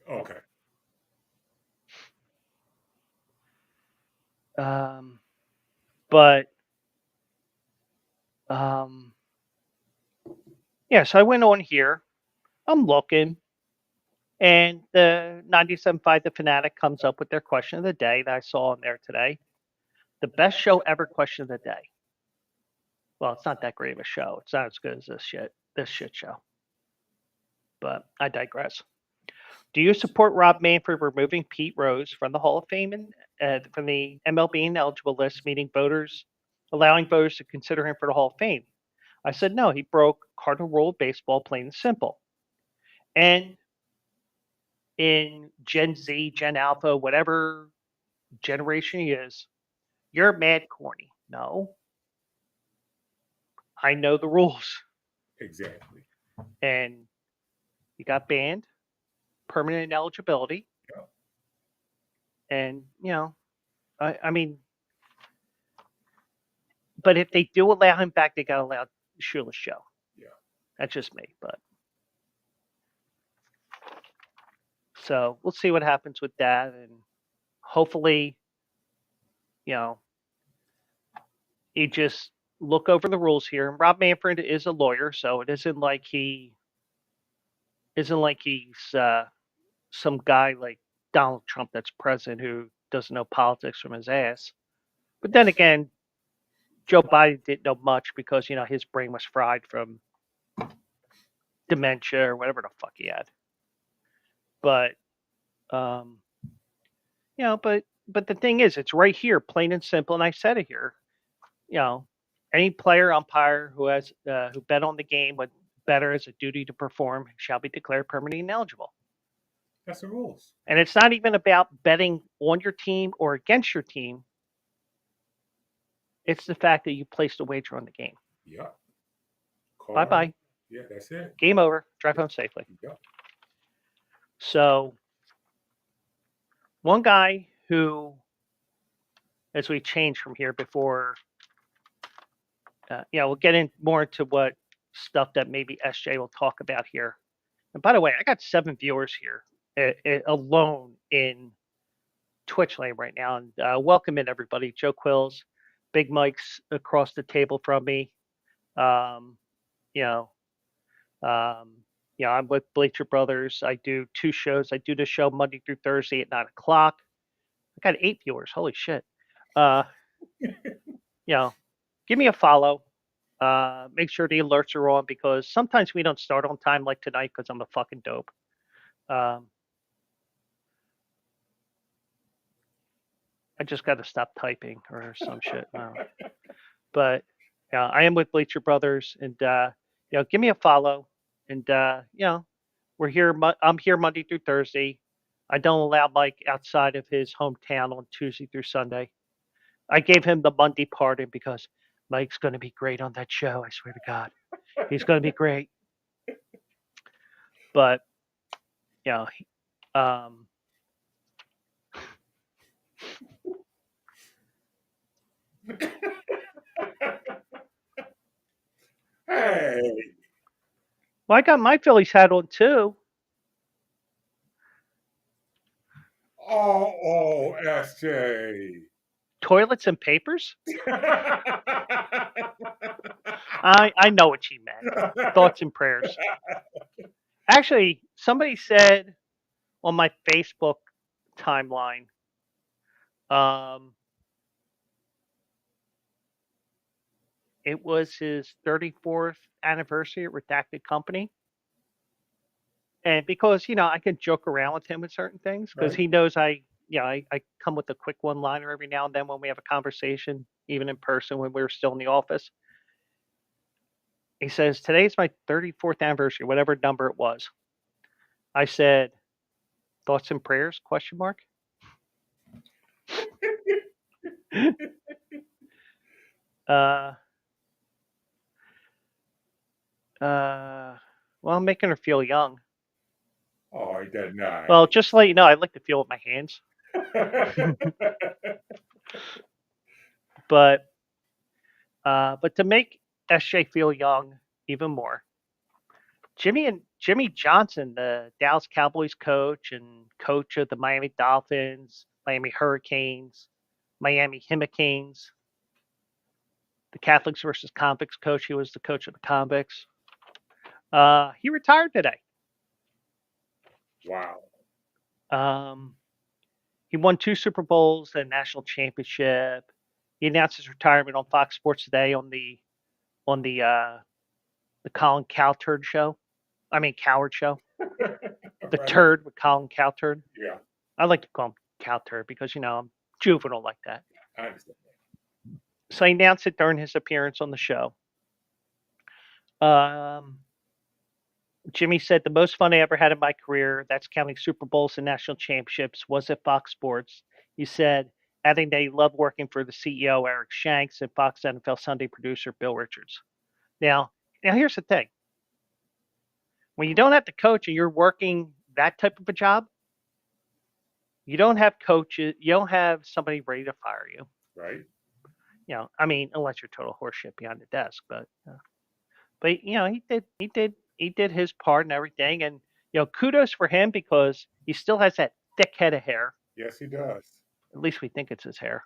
Okay. But yeah, so I went on here. I'm looking, and the 97.5 The Fanatic comes up with their question of the day that I saw on there today. The best show ever question of the day. Well, it's not that great of a show. It's not as good as this shit show. But I digress. Do you support Rob Manfred removing Pete Rose from the Hall of Fame and from the MLB ineligible list, allowing voters to consider him for the Hall of Fame? I said no. He broke cardinal rule of baseball, plain and simple. And in Gen Z, Gen Alpha, whatever generation he is, you're mad corny. No, I know the rules. Exactly. And you got banned, permanent ineligibility. Yeah. And, I mean, but if they do allow him back, they got to allow Shoeless Joe. Yeah. That's just me. But so we'll see what happens with that. And hopefully, you just look over the rules here. And Rob Manfred is a lawyer, so it isn't like he's some guy like Donald Trump that's president who doesn't know politics from his ass. But then again, Joe Biden didn't know much because his brain was fried from dementia or whatever the fuck he had. But but the thing is, it's right here, plain and simple. And I said it here. Any player, umpire who bet on the game with better as a duty to perform shall be declared permanently ineligible. That's the rules. And it's not even about betting on your team or against your team. It's the fact that you placed a wager on the game. Yeah. Bye-bye. Yeah, that's it. Game over. Drive home safely. Yeah. So, one guy who, as we change from here before, we'll get in more into what stuff that maybe SJ will talk about here. And by the way, I got 7 viewers here alone in Twitch land right now. And welcome in, everybody. Joe Quills, Big Mike's across the table from me. I'm with Bleacher Brothers. I do 2 shows. I do the show Monday through Thursday at 9 o'clock. I got 8 viewers. Holy shit. Give me a follow. Make sure the alerts are on because sometimes we don't start on time like tonight because I'm a fucking dope. I just got to stop typing or some shit. But I am with Bleacher Brothers, and give me a follow. And we're here. I'm here Monday through Thursday. I don't allow Mike outside of his hometown on Tuesday through Sunday. I gave him the Monday pardon because Mike's going to be great on that show. I swear to God, he's going to be great. But Hey. Well, I got my Phillies hat on too. Oh, SJ. Toilets and papers? I know what she meant. Thoughts and prayers. Actually, somebody said on my Facebook timeline, It was his 34th anniversary at Redacted Company. And because, I can joke around with him with certain things because Right. he knows I come with a quick one-liner every now and then when we have a conversation, even in person when we were still in the office. He says, "Today's my 34th anniversary, whatever number it was." I said, "Thoughts and prayers?" Question mark. uh, well, I'm making her feel young. Oh, ain't that nice? Well, just to let you know, I like to feel with my hands. But to make SJ feel young even more, Jimmy Johnson, the Dallas Cowboys coach and coach of the Miami Dolphins, Miami Hurricanes, Miami Hurricanes, the Catholics versus Convicts coach. He was the coach of the Convicts. He retired today. Wow. He won 2 Super Bowls and a national championship. He announced his retirement on Fox Sports today on the Colin Cowherd show. I mean Cowherd show. The Right. turd with Colin Cowherd. Yeah, I like to call him Cowherd because I'm juvenile like that. I understand. So he announced it during his appearance on the show. Jimmy said the most fun I ever had in my career, that's counting Super Bowls and national championships, was at Fox Sports. He said, adding that he loved working for the CEO, Eric Shanks, and Fox NFL Sunday producer, Bill Richards. Now here's the thing. When you don't have to coach and you're working that type of a job, you don't have coaches, you don't have somebody ready to fire you. Right. Unless you're total horseshit behind the desk, but he did his part and everything, and kudos for him because he still has that thick head of hair. Yes, he does. At least we think it's his hair.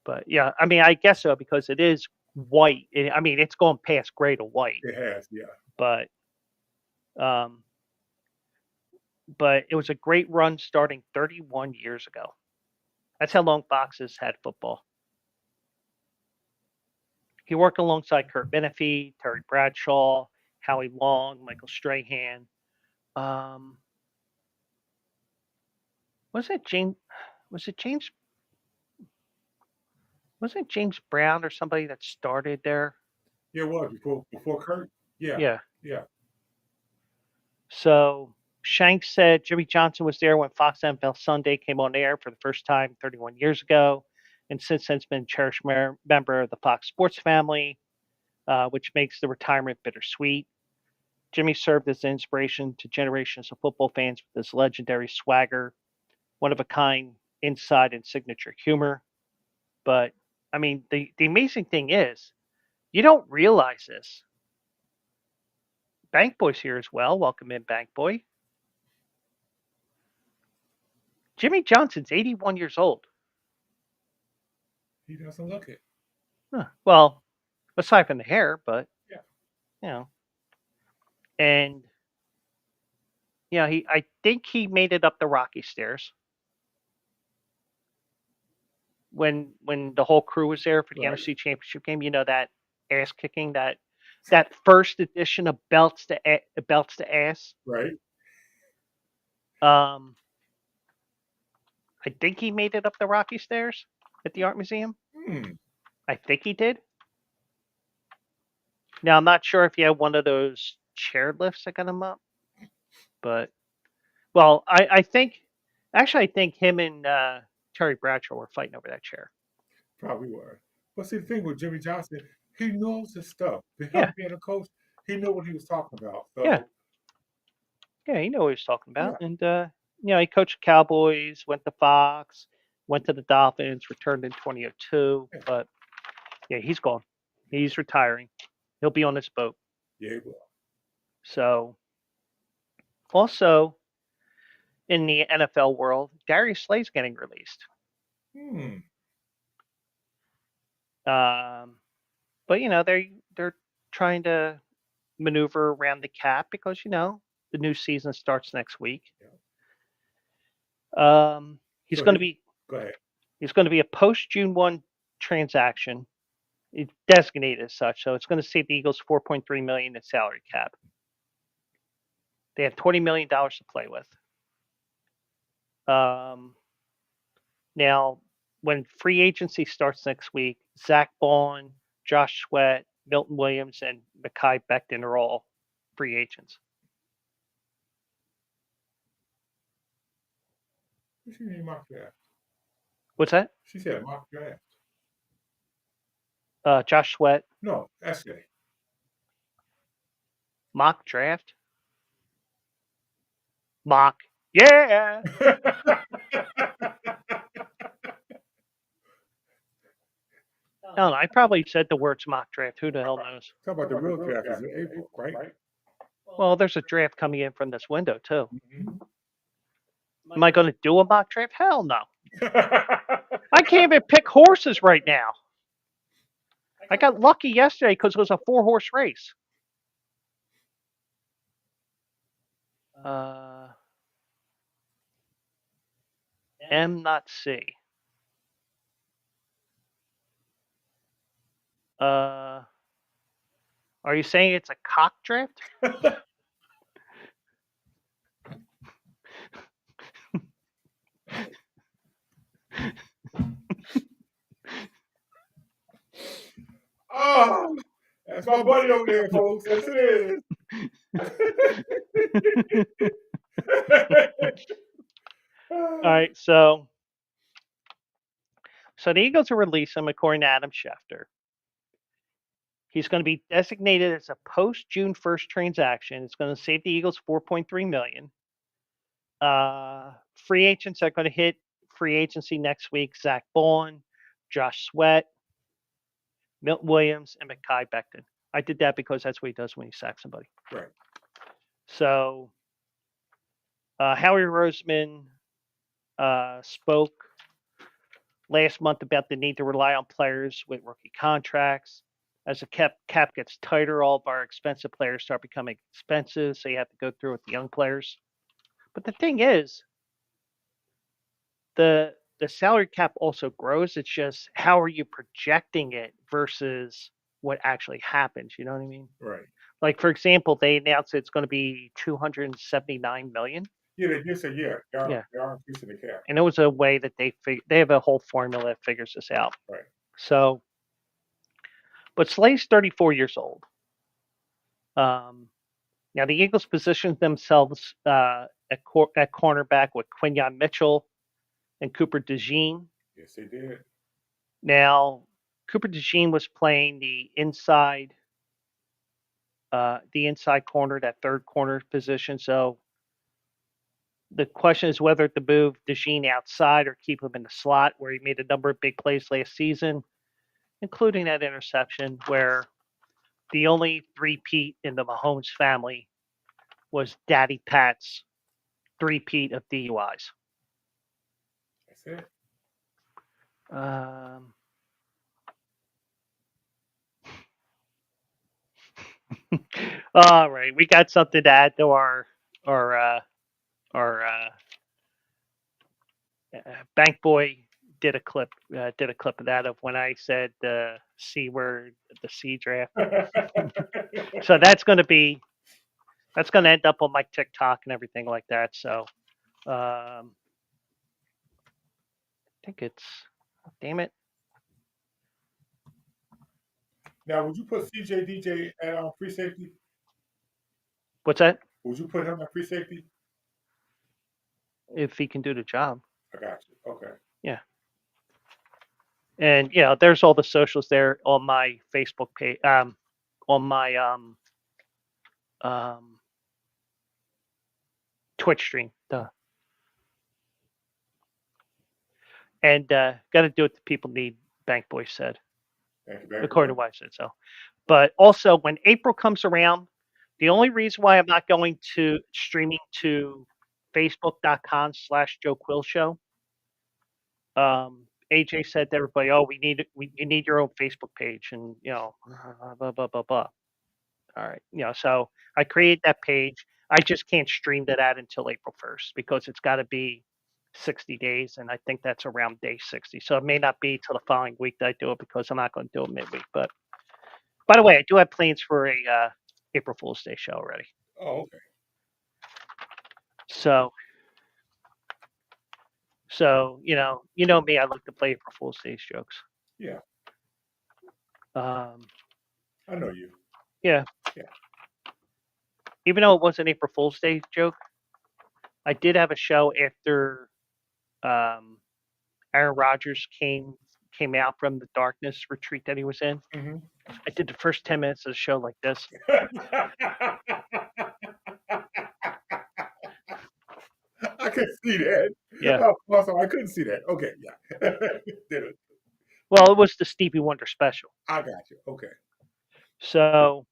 But I guess so because it is white. It's going past gray to white. It has, yeah. But it was a great run starting 31 years ago. That's how long Fox has had football. He worked alongside Kurt Menefee, Terry Bradshaw, Howie Long, Michael Strahan. Was it James Brown or somebody that started there? Yeah, it was before Kurt. Yeah. Yeah. Yeah. So Shanks said Jimmy Johnson was there when Fox NFL Sunday came on air for the first time 31 years ago, and since then has been a cherished member of the Fox Sports family, which makes the retirement bittersweet. Jimmy served as an inspiration to generations of football fans with his legendary swagger, one-of-a-kind inside and signature humor. But, the amazing thing is, you don't realize this. Bank Boy's here as well. Welcome in, Bank Boy. Jimmy Johnson's 81 years old. He doesn't look it. Huh. Well, aside from the hair, but, Yeah. And, I think he made it up the Rocky Stairs. When the whole crew was there for the Right. NFC Championship game, that ass kicking, that first edition of belts to ass. Right. I think he made it up the Rocky Stairs at the Art Museum. I think he did. Now I'm not sure if he had one of those chair lifts that got him up, but I think him and Terry Bradshaw were fighting over that chair. Probably were. But see, the thing with Jimmy Johnson, he knows his stuff. Yeah. Being a coach, he knew what he was talking about. So, Yeah, he knew what he was talking about. Yeah. And he coached the Cowboys, went to Fox, went to the Dolphins, returned in 2002. Yeah. But he's gone. He's retiring. He'll be on this boat. Yeah, he will. So, also in the NFL world, Darius Slay's getting released. But they're trying to maneuver around the cap because the new season starts next week. He's So going to be Go ahead. He's going to be a post June 1 transaction, It's designated as such, so it's going to save the Eagles $4.3 million in salary cap. They have $20 million to play with. Now, when free agency starts next week, Zach Bond, Josh Sweat, Milton Williams, and Mekhi Becton are all free agents. She mean mock draft. What's that? She said mock draft. Josh Sweat. No, essay. Mock draft? Mock. Yeah. I don't know. I probably said the words mock draft. Who the hell knows? Talk about the real draft is in April, right? Well, there's a draft coming in from this window, too. Mm-hmm. Am I going to do a mock draft? Hell no. I can't even pick horses right now. I got lucky yesterday because it was a 4-horse race. M, not C. Are you saying it's a cock draft? Oh, that's my buddy over there, folks. Yes, it is. All right, so the Eagles are releasing him according to Adam Schefter. He's going to be designated as a post-June 1st transaction. It's going to save the Eagles $4.3 million. Free agents are going to hit free agency next week. Zach Bond, Josh Sweat, Milton Williams, and Mekhi Becton. I did that because that's what he does when he sacks somebody. Right. So Howie Roseman spoke last month about the need to rely on players with rookie contracts. As the cap gets tighter, all of our expensive players start becoming expensive, so you have to go through with the young players. But the thing is, the salary cap also grows. It's just how are you projecting it versus what actually happens? You know what I mean? Right. Like, for example, they announced it's going to be $279 million. Yeah, they did say Yeah. They are increasing the cap. And it was a way that they have a whole formula that figures this out. Right. So, but Slay's 34 years old. Now the Eagles positioned themselves at cornerback with Quinyon Mitchell and Cooper DeJean. Yes, they did. Now Cooper DeJean was playing the inside corner, that third corner position. So the question is whether to move DeJean outside or keep him in the slot, where he made a number of big plays last season, including that interception where the only three-peat in the Mahomes family was Daddy Pat's three-peat of DUIs. That's it. All right, we got something to add to our Bank Boy did a clip of that of when I said the C word, the C draft. So that's going to end up on my TikTok and everything like that. So I think it's, damn it. Now, would you put CJ DJ at free safety? What's that? Would you put him at free safety? If he can do the job. I got you. Okay. Yeah. And there's all the socials there on my Facebook page, on my Twitch stream. Duh. And got to do what the people need, Bank Boy said. According to what I said. So, but also when April comes around, the only reason why I'm not going to streaming to facebook.com/Joe Quills Show. AJ said to everybody, "Oh, you need your own Facebook page," and blah blah blah blah. All right, so I created that page. I just can't stream that ad until April 1st because it's got to be 60 days, and I think that's around day 60. So it may not be till the following week that I do it because I'm not going to do it midweek. But by the way, I do have plans for a April Fool's Day show already. Oh, okay. So you know me. I like to play April Fool's Day jokes. Yeah, Um, I know you. yeah. Yeah. Even though it was an April Fool's Day joke, I did have a show after Aaron Rodgers came out from the darkness retreat that he was in. Mhm. I did the first 10 minutes of the show like this. I could see that. Yeah. Oh, also, I couldn't see that. Okay, yeah. Did it. Well, it was the Stevie Wonder special. I got you. Okay. So,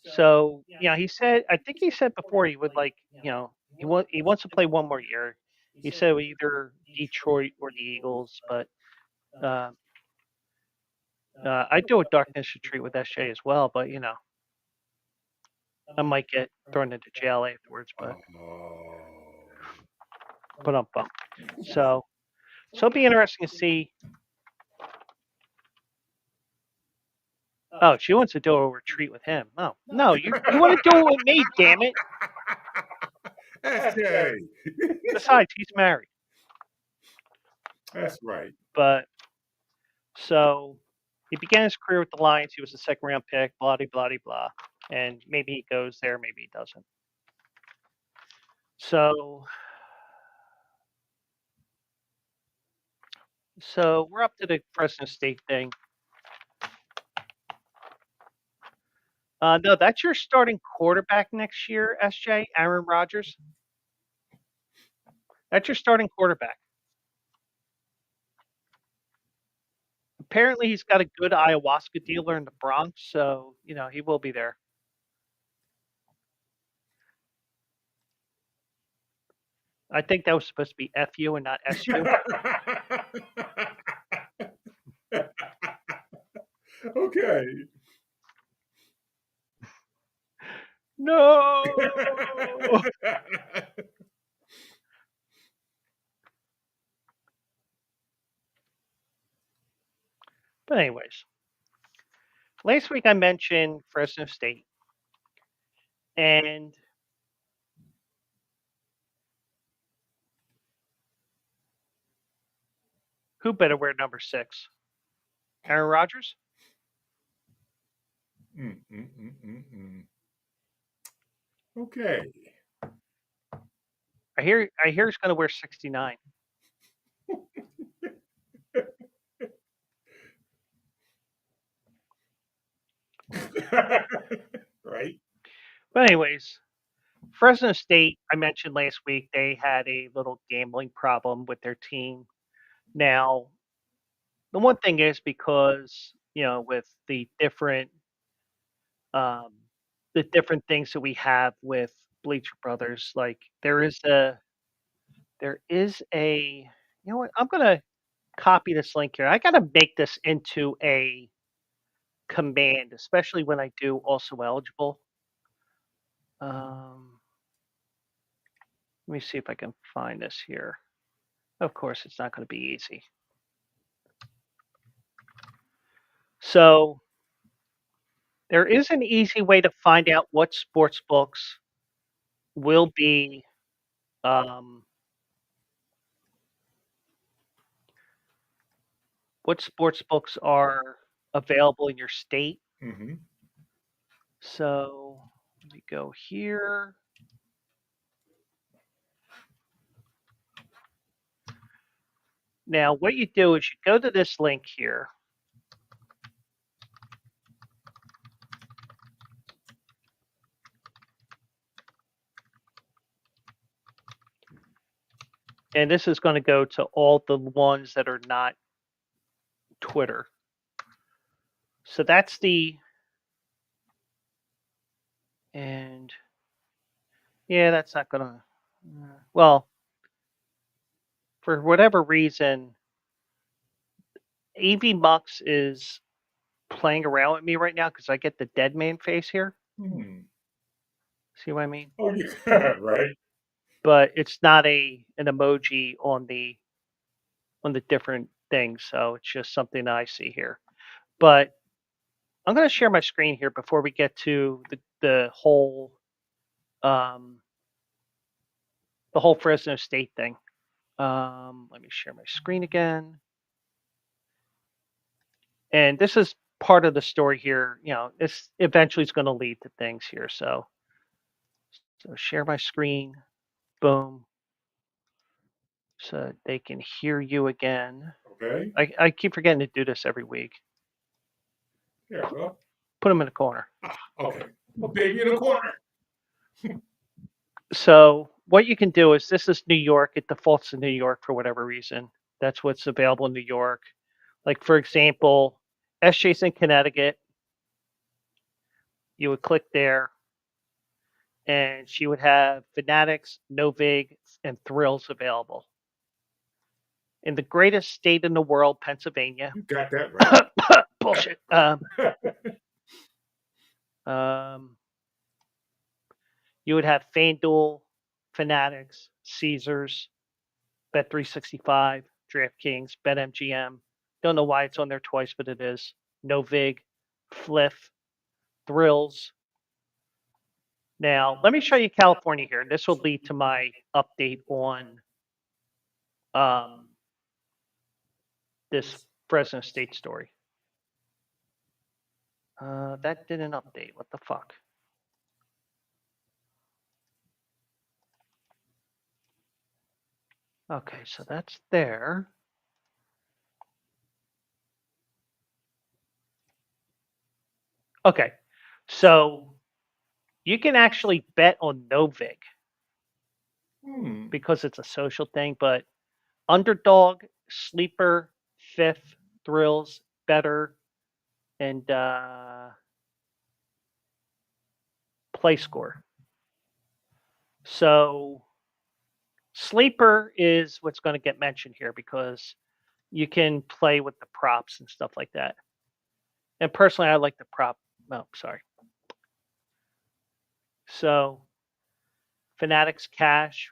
he said, I think he said before he would like, he wants to play one more year. He said either Detroit or the Eagles, but I do a darkness retreat with SJ as well, but I might get thrown into jail afterwards, but so it'll be interesting to see. Oh, she wants to do a retreat with him. No, you want to do it with me, damn it. SJ. Besides, he's married. That's right. But so he began his career with the Lions. He was a second round pick, blah, blah, blah. And maybe he goes there, maybe he doesn't. So we're up to the Fresno State thing. No, that's your starting quarterback next year, SJ, Aaron Rodgers. That's your starting quarterback. Apparently, he's got a good ayahuasca dealer in the Bronx, so he will be there. I think that was supposed to be FU and not SU. Okay. No. But anyways, last week I mentioned Fresno State, and who better wear number 6? Aaron Rodgers? Okay. I hear he's going to wear 69. Right. But anyways, Fresno State, I mentioned last week, they had a little gambling problem with their team. Now, the one thing is because, with the different things that we have with Bleacher Brothers, like there is a you know what, I'm going to copy this link here. I got to make this into a command, especially when I do also eligible. Let me see if I can find this here. Of course, it's not going to be easy. So there is an easy way to find out what sports books will be what sports books are available in your state. Mm-hmm. So let me go here. Now, what you do is you go to this link here. And this is going to go to all the ones that are not Twitter. So that's and yeah, that's not going to, well, for whatever reason, AV Mux is playing around with me right now because I get the dead man face here. Hmm. See what I mean? Oh, yeah. Right. but it's not an emoji on the different things, so it's just something I see here. But I'm going to share my screen here before we get to the whole Fresno State thing. Let me share my screen again. And this is part of the story here. This eventually is going to lead to things here. So share my screen. Boom. So they can hear you again. Okay. I keep forgetting to do this every week. There we go. Put them in the corner. Okay. Well, baby in the corner. So what you can do is, this is New York. It defaults to New York for whatever reason. That's what's available in New York. Like, for example, SJ's in Connecticut. You would click there, and she would have Fanatics, Novig, and Thrills available. In the greatest state in the world, Pennsylvania. You got that right. Bullshit. You would have FanDuel, Fanatics, Caesars, Bet365, DraftKings, BetMGM. Don't know why it's on there twice, but it is. Novig, Fliff, Thrills. Now, let me show you California here. This will lead to my update on this Fresno State story. That didn't update. What the fuck? Okay, so that's there. Okay, so you can actually bet on Novig because it's a social thing, but Underdog, Sleeper, Fifth, Thrills, Better, and Play Score. So Sleeper is what's going to get mentioned here because you can play with the props and stuff like that. And personally, I like the prop. Oh, sorry. So Fanatics Cash.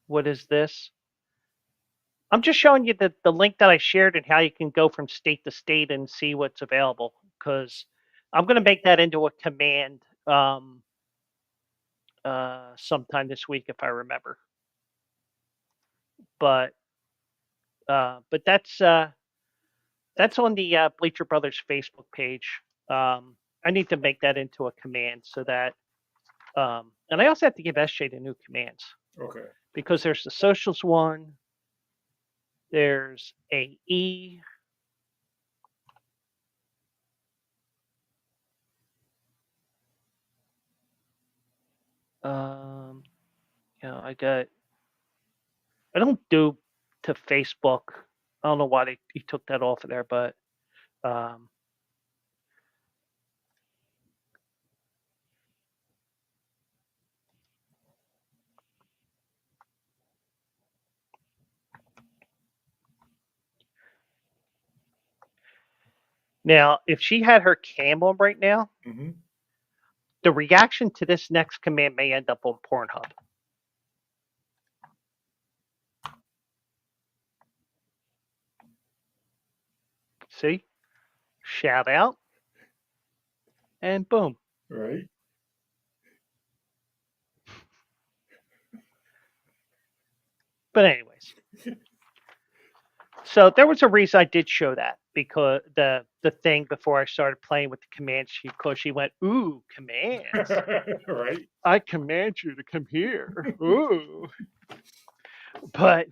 What is this? I'm just showing you the link that I shared and how you can go from state to state and see what's available, because I'm going to make that into a command sometime this week if I remember. But that's on the Bleacher Brothers Facebook page. I need to make that into a command so that, and I also have to give SJ the new commands. Okay. Because there's the socials one, there's AE. I don't do to Facebook. I don't know why he took that off of there, but now if she had her cam on right now, the reaction to this next command may end up on Pornhub. See? Shout out. And boom. Right. But anyways. So there was a reason I did show that, because the thing before I started playing with the commands, she went, ooh, commands. Right. I command you to come here. Ooh. But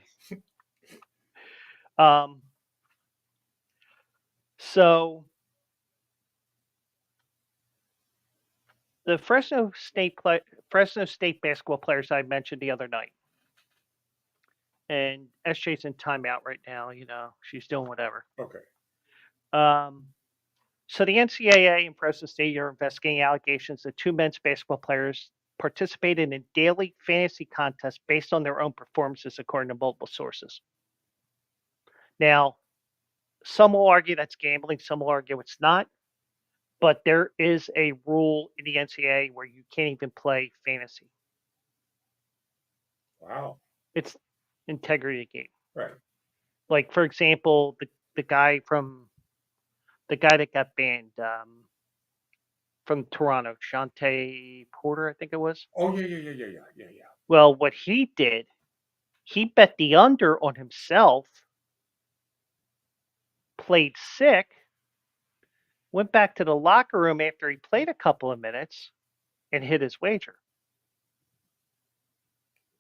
so the Fresno State basketball players I mentioned the other night, and SJ's in timeout right now. She's doing whatever. Okay. So the NCAA and Fresno State are investigating allegations that two men's basketball players participated in a daily fantasy contest based on their own performances, according to multiple sources. Now, some will argue that's gambling. Some will argue it's not. but there is a rule in the NCAA where you can't even play fantasy. Wow. It's integrity of game. Right. Like, for example, the guy that got banned from Toronto, Shante Porter, I think it was. Oh yeah. Well, what he did, he bet the under on himself, played sick, went back to the locker room after he played a couple of minutes, and hit his wager.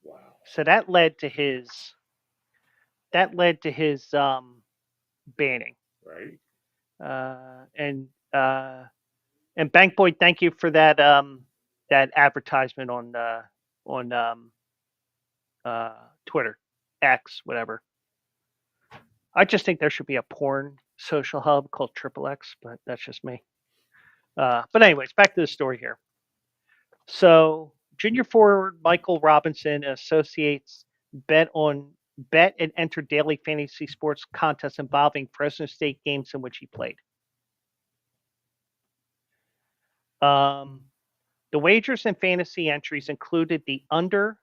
Wow. So that led to his banning. Right. And Bank Boy, thank you for that advertisement on Twitter, X, whatever. I just think there should be a porn social hub called Triple X, but that's just me. But anyways, back to the story here. So junior forward Michael Robinson associates bet and enter daily fantasy sports contests involving Fresno State games in which he played. The wagers and fantasy entries included the under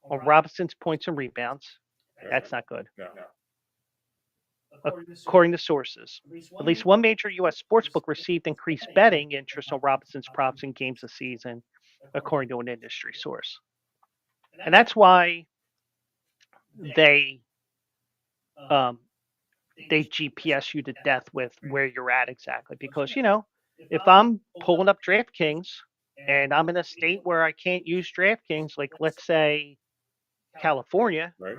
on Robinson's points and rebounds. That's not good. No. According to sources, at least one major U.S. sportsbook received increased betting interest on Robinson's props in games this season, according to an industry source. And that's why they GPS you to death with where you're at exactly. Because, if I'm pulling up DraftKings and I'm in a state where I can't use DraftKings, like let's say California, Right.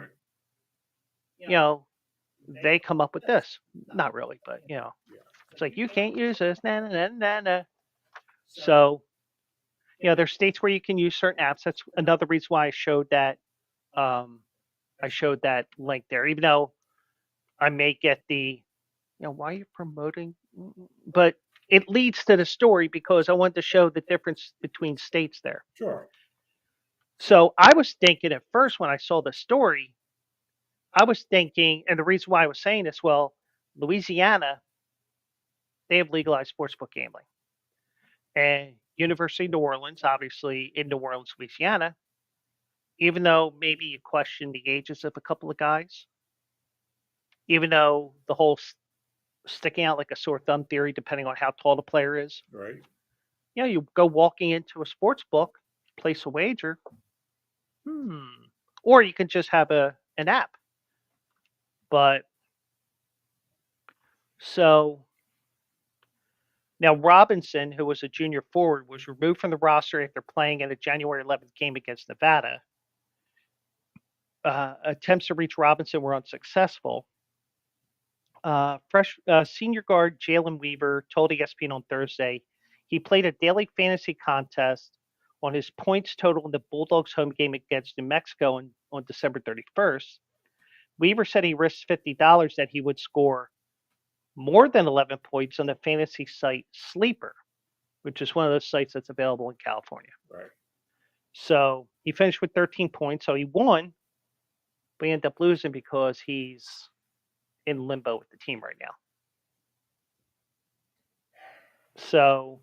They come up with this. Not really, but it's like you can't use this. Nah. So, there's states where you can use certain apps. That's another reason why I showed that. I showed that link there, even though I may get the, why are you promoting? But it leads to the story because I wanted to show the difference between states there. Sure. So I was thinking at first when I saw the story, I was thinking, and the reason why I was saying this, well, Louisiana, they have legalized sportsbook gambling. And University of New Orleans, obviously in New Orleans, Louisiana, even though maybe you question the ages of a couple of guys, even though the whole sticking out like a sore thumb theory, depending on how tall the player is. Right. You go walking into a sports book, place a wager. Or you can just have an app. But so now Robinson, who was a junior forward, was removed from the roster after playing in a January 11th game against Nevada. Attempts to reach Robinson were unsuccessful. Senior guard Jalen Weaver told ESPN on Thursday he played a daily fantasy contest on his points total in the Bulldogs home game against New Mexico on December 31st. Weaver said he risked $50 that he would score more than 11 points on the fantasy site Sleeper, which is one of those sites that's available in California. Right. So he finished with 13 points, so he won, but he ended up losing because he's in limbo with the team right now. So,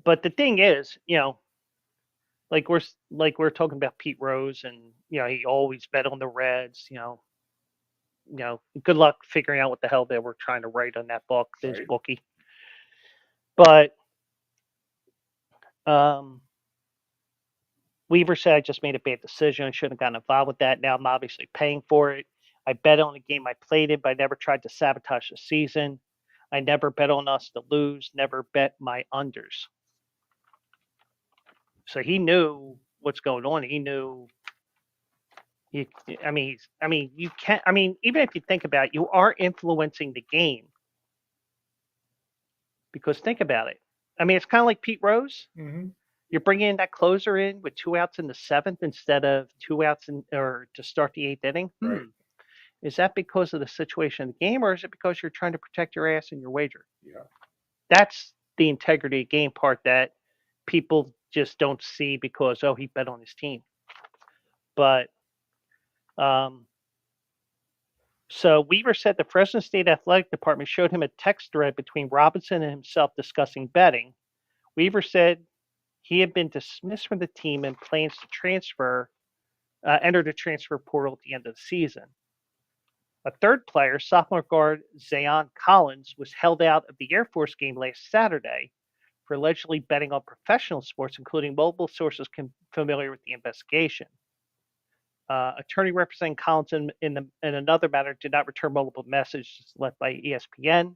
but the thing is, like we're talking about Pete Rose, and he always bet on the Reds. Good luck figuring out what the hell they were trying to write on that book, this Right. bookie. But Weaver said, I just made a bad decision. I shouldn't have gotten involved with that. Now I'm obviously paying for it. I bet on the game I played in, but I never tried to sabotage the season. I never bet on us to lose, never bet my unders. So he knew what's going on. He knew. You can't. Even if you think about it, you are influencing the game. Because think about it. It's kind of like Pete Rose. Mm-hmm. You're bringing that closer in with 2 outs in the 7th instead of 2 outs or to start the 8th inning. Right. Is that because of the situation of the game, or is it because you're trying to protect your ass and your wager? Yeah. That's the integrity of game part that people just don't see because, he bet on his team. But So Weaver said the Fresno State Athletic Department showed him a text thread between Robinson and himself discussing betting. Weaver said he had been dismissed from the team and plans to enter the transfer portal at the end of the season. A third player, sophomore guard Zayon Collins, was held out of the Air Force game last Saturday for allegedly betting on professional sports, including multiple sources familiar with the investigation. Attorney representing Collins in another matter did not return multiple messages left by ESPN.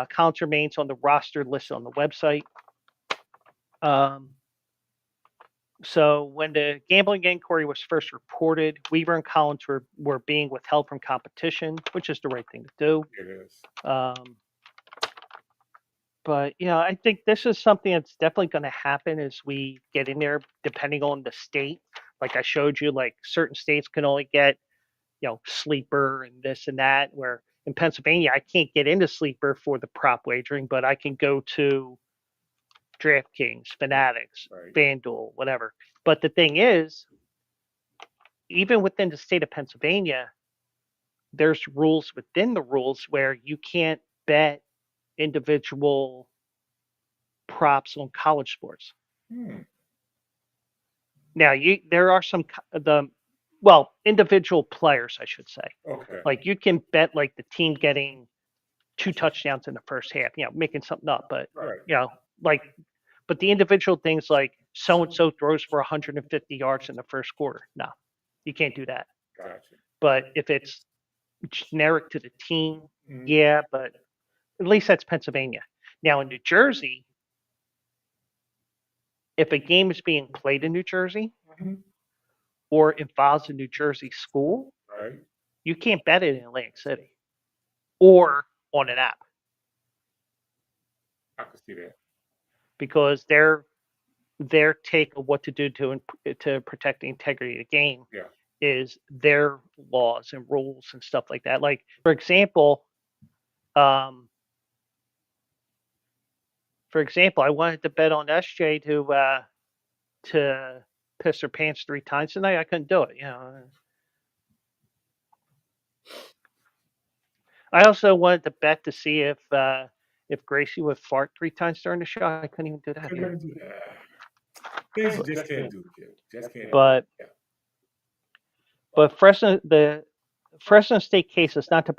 Collins remains on the roster listed on the website. So when the gambling inquiry was first reported, Weaver and Collins were being withheld from competition, which is the right thing to do. It is. But I think this is something that's definitely going to happen as we get in there, depending on the state. Like I showed you, like certain states can only get, sleeper and this and that. Where in Pennsylvania, I can't get into sleeper for the prop wagering, but I can go to DraftKings, Fanatics, Right. FanDuel, whatever. But the thing is, even within the state of Pennsylvania, there's rules within the rules where you can't bet individual props on college sports. Now, there are some individual players, I should say. Okay. Like you can bet like the team getting 2 touchdowns in the first half, making something up, but Right. but the individual things like so and so throws for 150 yards in the first quarter. No, you can't do that. Gotcha. But if it's generic to the team, Mhm. yeah, but at least that's Pennsylvania. Now in New Jersey, if a game is being played in New Jersey Mhm. or involves a New Jersey school, Right. you can't bet it in Atlantic City or on an app I can see that. because their take of what to do to protect the integrity of the game Yeah. is their laws and rules and stuff like that. Like for example, I wanted to bet on SJ to piss her pants 3 times tonight. I couldn't do it. I also wanted to bet to see if Gracie would fart 3 times during the show. I couldn't even do that. Couldn't do that. Things you just can't do, kid. Just can't. But the Fresno State case is not to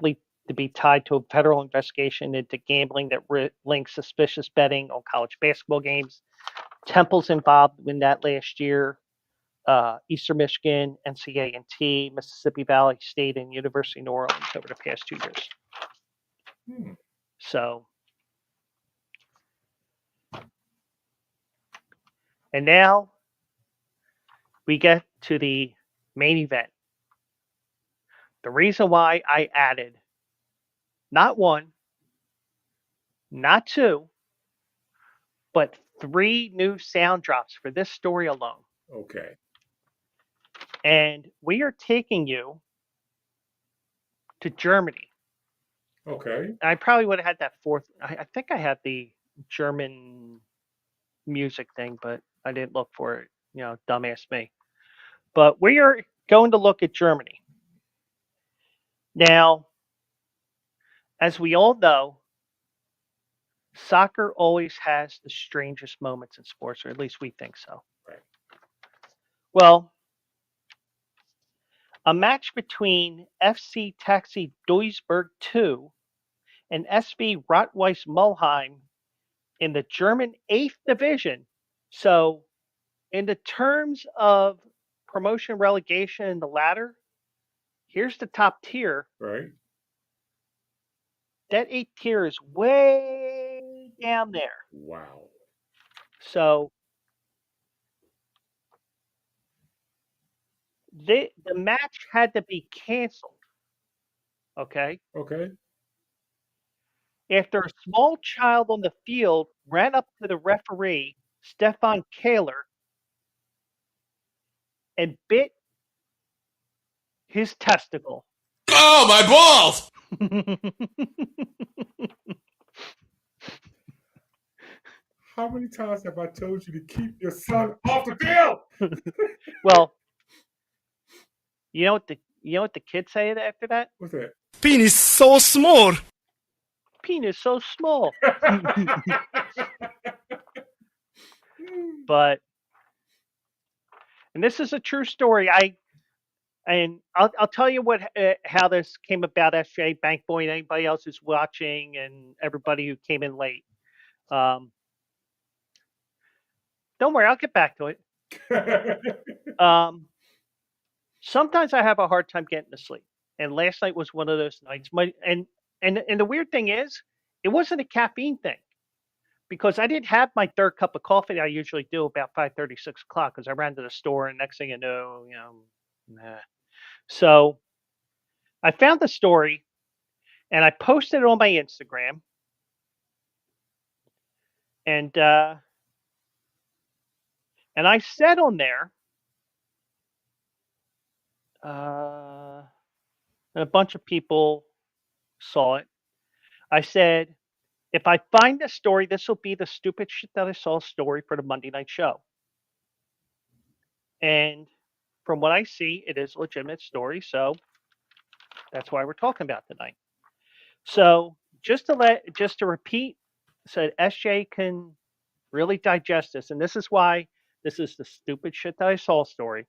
be tied to a federal investigation into gambling that links suspicious betting on college basketball games. Temple's involved in that last year. Eastern Michigan, NCA&T, Mississippi Valley State, and University of New Orleans over the past 2 years. So, and now we get to the main event. The reason why I added not 1, not 2, but 3 new sound drops for this story alone. Okay. And we are taking you to Germany. Okay. I probably would have had that 4th. I think I had the German music thing, but I didn't look for it. Dumbass me. But we are going to look at Germany. Now, as we all know, soccer always has the strangest moments in sports, or at least we think so. Right. Well, a match between FC Taxi Duisburg 2 and SV Rot-Weiss Mulheim in the German 8th division. So, in the terms of promotion relegation in the ladder, here's the top tier. Right. That 8th tier is way down there. Wow. So the match had to be canceled. Okay. Okay. After a small child on the field ran up to the referee, Stefan Kahler, and bit his testicle. Oh, my balls! How many times have I told you to keep your son off the field? Well, you know what You know what the kids say after that? What's that? Penis so small. Penis so small. But, and this is a true story. I'll tell you what how this came about. SJ, Bank Boy, and anybody else who's watching, and everybody who came in late. Don't worry, I'll get back to it. Sometimes I have a hard time getting to sleep, and last night was one of those nights. And the weird thing is, it wasn't a caffeine thing because I didn't have my third cup of coffee that I usually do about 5:30, 6 o'clock because I ran to the store, and next thing you know, nah. So I found the story, and I posted it on my Instagram, and I said on there, and a bunch of people saw it. I said, if I find this story, this will be the stupid shit that I saw story for the Monday night show. And from what I see, it is a legitimate story. So that's why we're talking about tonight. So just to repeat, so SJ can really digest this, and this is why this is the stupid shit that I saw story.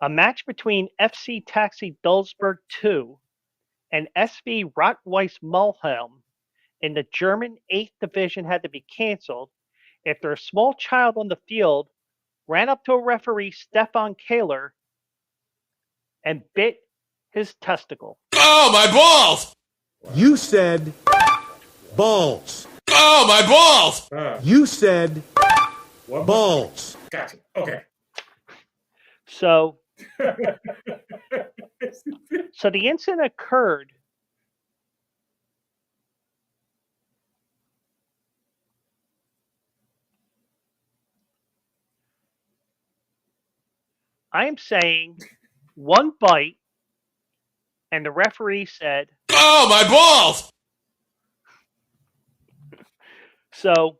A match between FC Taxi Dulsberg 2 and SV Rot-Weiss Mulhelm in the German 8th Division had to be canceled after a small child on the field ran up to a referee, Stefan Kahler, and bit his testicle. Oh, my balls! You said balls. Oh, my balls! You said balls. Gotcha. Okay. So the incident occurred I am saying one bite, and the referee said, Oh, my balls! So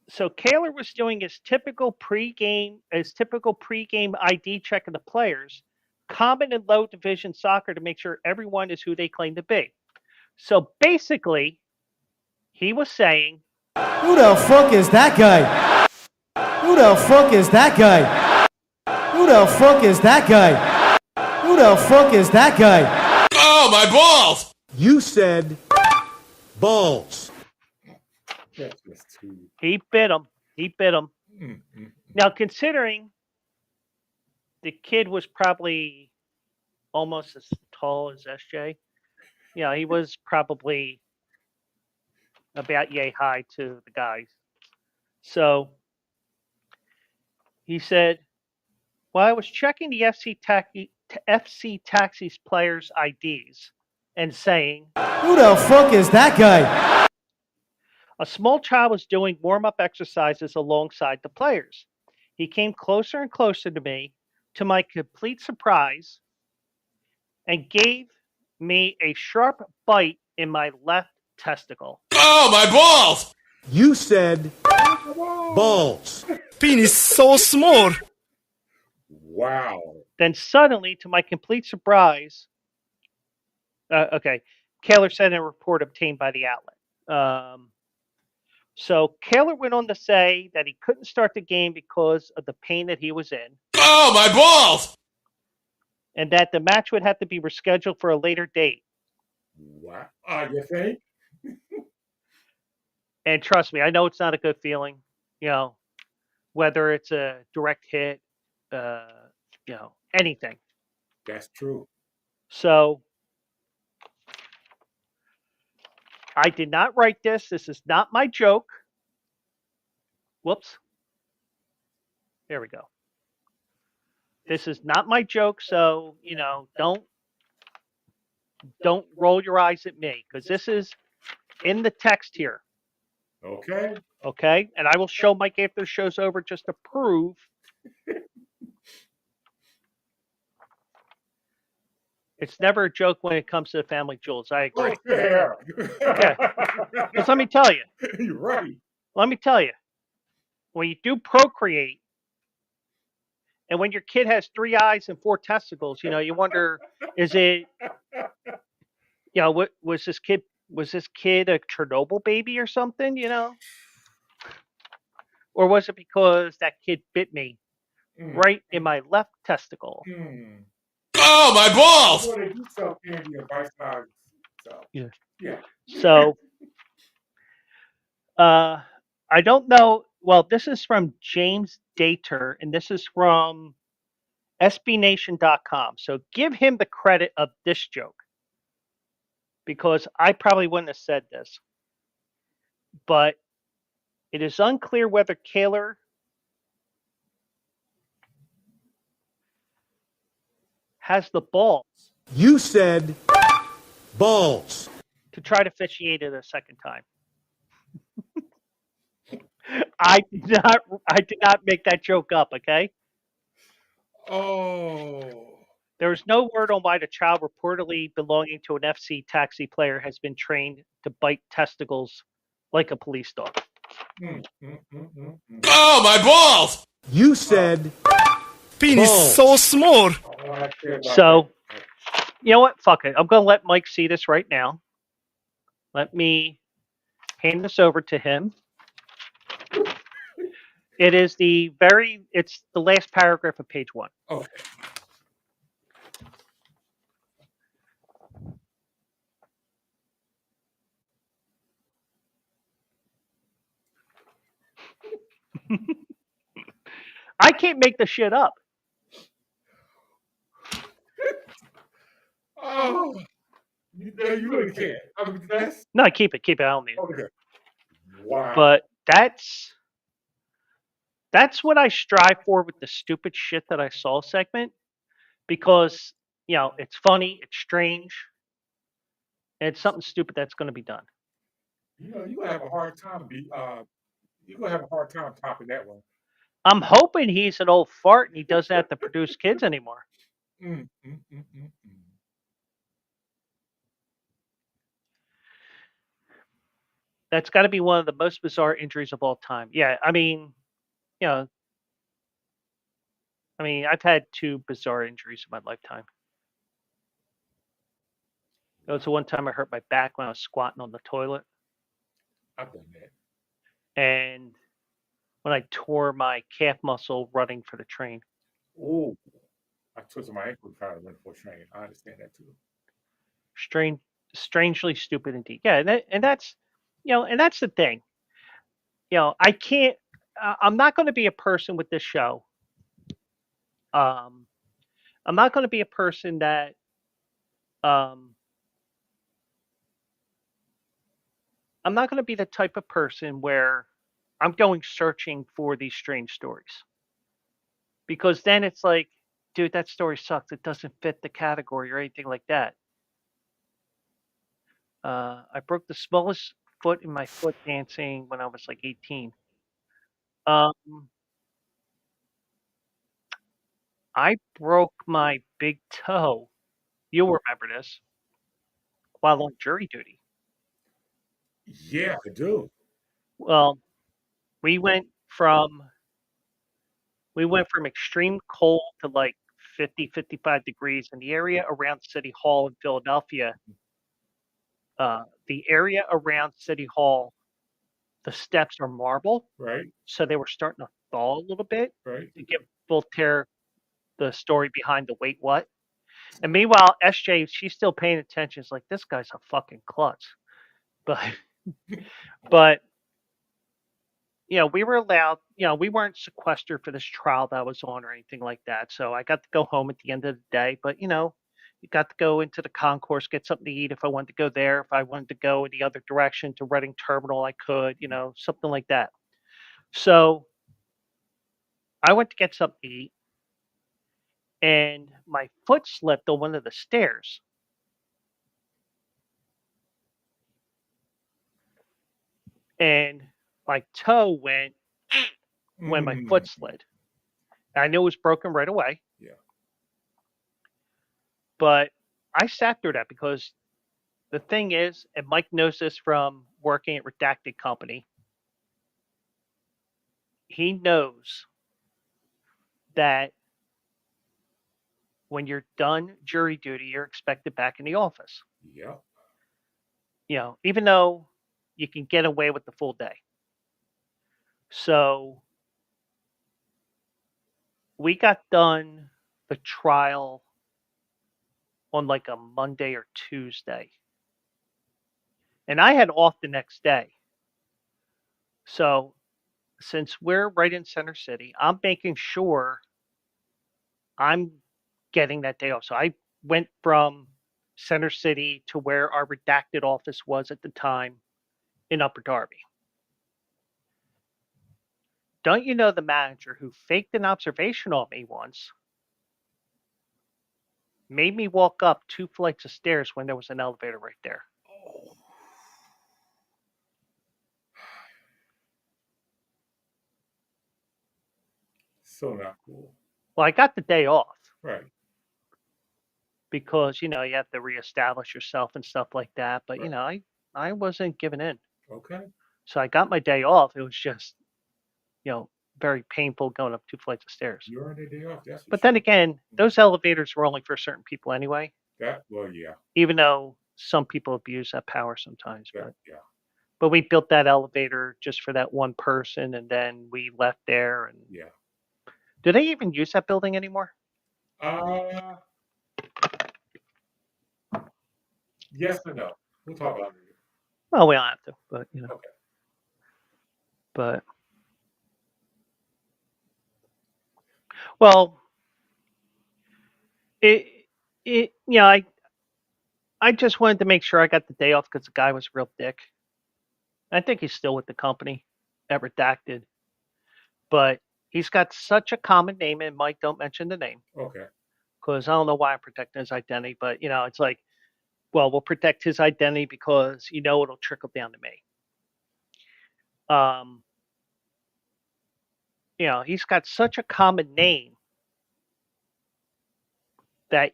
Kahler was doing his typical pregame ID check of the players, common in low division soccer, to make sure everyone is who they claim to be. So basically, he was saying, who the fuck is that guy? Who the fuck is that guy? Who the fuck is that guy? Who the fuck is that guy? Oh, my balls! You said balls. That's just too. he bit him. He bit him. Now, considering the kid was probably almost as tall as SJ, he was probably about yay high to the guys. So he said, well, I was checking the FC Taxi's players' IDs and saying, who the fuck is that guy? A small child was doing warm-up exercises alongside the players. He came closer and closer to me, to my complete surprise, and gave me a sharp bite in my left testicle. Oh, my balls! You said balls. Penis so small. Wow. Then suddenly, to my complete surprise, Kahler said in a report obtained by the outlet. So Kahler went on to say that he couldn't start the game because of the pain that he was in, Oh, my balls! and that the match would have to be rescheduled for a later date. Wow. You think? And trust me, I know it's not a good feeling, whether it's a direct hit, anything. That's true. So I did not write this. This is not my joke. Whoops. There we go. This is not my joke, so, don't roll your eyes at me, because this is in the text here. Okay. Okay? And I will show Mike after the show's over just to prove. It's never a joke when it comes to the family jewels. I agree. Oh, yeah. Okay. Because let me tell you. You're right. Let me tell you. When you do procreate, And when your kid has 3 eyes and 4 testicles, you wonder, is it, what was this kid a Chernobyl baby or something, Or was it because that kid bit me right in my left testicle? Oh, my balls! Well, they do sell candy and bite size. So, Yeah. yeah. So, I don't know. Well, this is from James Dater, and this is from SBNation.com. So give him the credit of this joke because I probably wouldn't have said this. But it is unclear whether Kaler has the balls You said balls. to try to officiate it a second time. I did not make that joke up, okay? Oh. There is no word on why the child reportedly belonging to an FC taxi player has been trained to bite testicles like a police dog. Oh, my balls! You said Penis balls. so small. So, you know what? Fuck it. I'm going to let Mike see this right now. Let me hand this over to him. It's the last paragraph of page 1. Okay. I can't make the shit up. Oh. You really can't. I mean, No, keep it. I don't need it. okay. Wow. But that's what I strive for with the stupid shit that I saw segment because, it's funny, it's strange, and it's something stupid that's going to be done. You're gonna have a hard time topping that one. I'm hoping he's an old fart and he doesn't have to produce kids anymore. That's got to be one of the most bizarre injuries of all time. Yeah, I mean, I've had 2 bizarre injuries in my lifetime. It was the one time I hurt my back when I was squatting on the toilet. I've done that. And when I tore my calf muscle running for the train. Oh, I twisted my ankle trying to run for a train. I understand that too. Strangely stupid indeed. Yeah, and that's the thing. I can't. I'm not going to be a person with this show. I'm not going to be a person that. I'm not going to be the type of person where I'm going searching for these strange stories. Because then it's like, dude, that story sucks. It doesn't fit the category or anything like that. I broke the smallest foot in my foot dancing when I was like 18. I broke my big toe. You'll remember this while on jury duty. Yeah, I do. Well, we went from extreme cold to like 50, 55 degrees in the area around City Hall in Philadelphia. The area around City Hall, the steps are marble. Right. So they were starting to thaw a little bit. Right. To give Voltaire the story behind the wait what. And meanwhile, SJ, she's still paying attention. It's like, this guy's a fucking klutz. But we were allowed, we weren't sequestered for this trial that I was on or anything like that. So I got to go home at the end of the day. But, you got to go into the concourse, get something to eat if I wanted to go there. If I wanted to go in the other direction to Reading Terminal, I could, something like that. So I went to get something to eat. And my foot slipped on one of the stairs. And my toe went when my foot slid. And I knew it was broken right away. Yeah. But I sat through that because the thing is, and Mike knows this from working at Redacted Company, he knows that when you're done jury duty, you're expected back in the office. Yeah. Even though you can get away with the full day. So we got done the trial on like a Monday or Tuesday. And I had off the next day. So since we're right in Center City, I'm making sure I'm getting that day off. So I went from Center City to where our redacted office was at the time in Upper Darby. Don't you know the manager who faked an observation on me once made me walk up 2 flights of stairs when there was an elevator right there? So not cool. Well, I got the day off. Right. Because, you have to reestablish yourself and stuff like that. But, Right. I wasn't giving in. Okay. So I got my day off. It was just, very painful going up 2 flights of stairs. You earned a day off. That's But then again, those elevators were only for certain people anyway. well, yeah. Even though some people abuse that power sometimes. Yeah. But we built that elevator just for that one person, and then we left there. And Yeah. do they even use that building anymore? Yes and no. We'll talk about it. Well, we don't have to, but Okay. But well, I just wanted to make sure I got the day off because the guy was a real dick. I think he's still with the company at Redacted, but he's got such a common name, and Mike, don't mention the name. Okay. Because I don't know why I'm protecting his identity, but it's like, well, we'll protect his identity because it'll trickle down to me. He's got such a common name that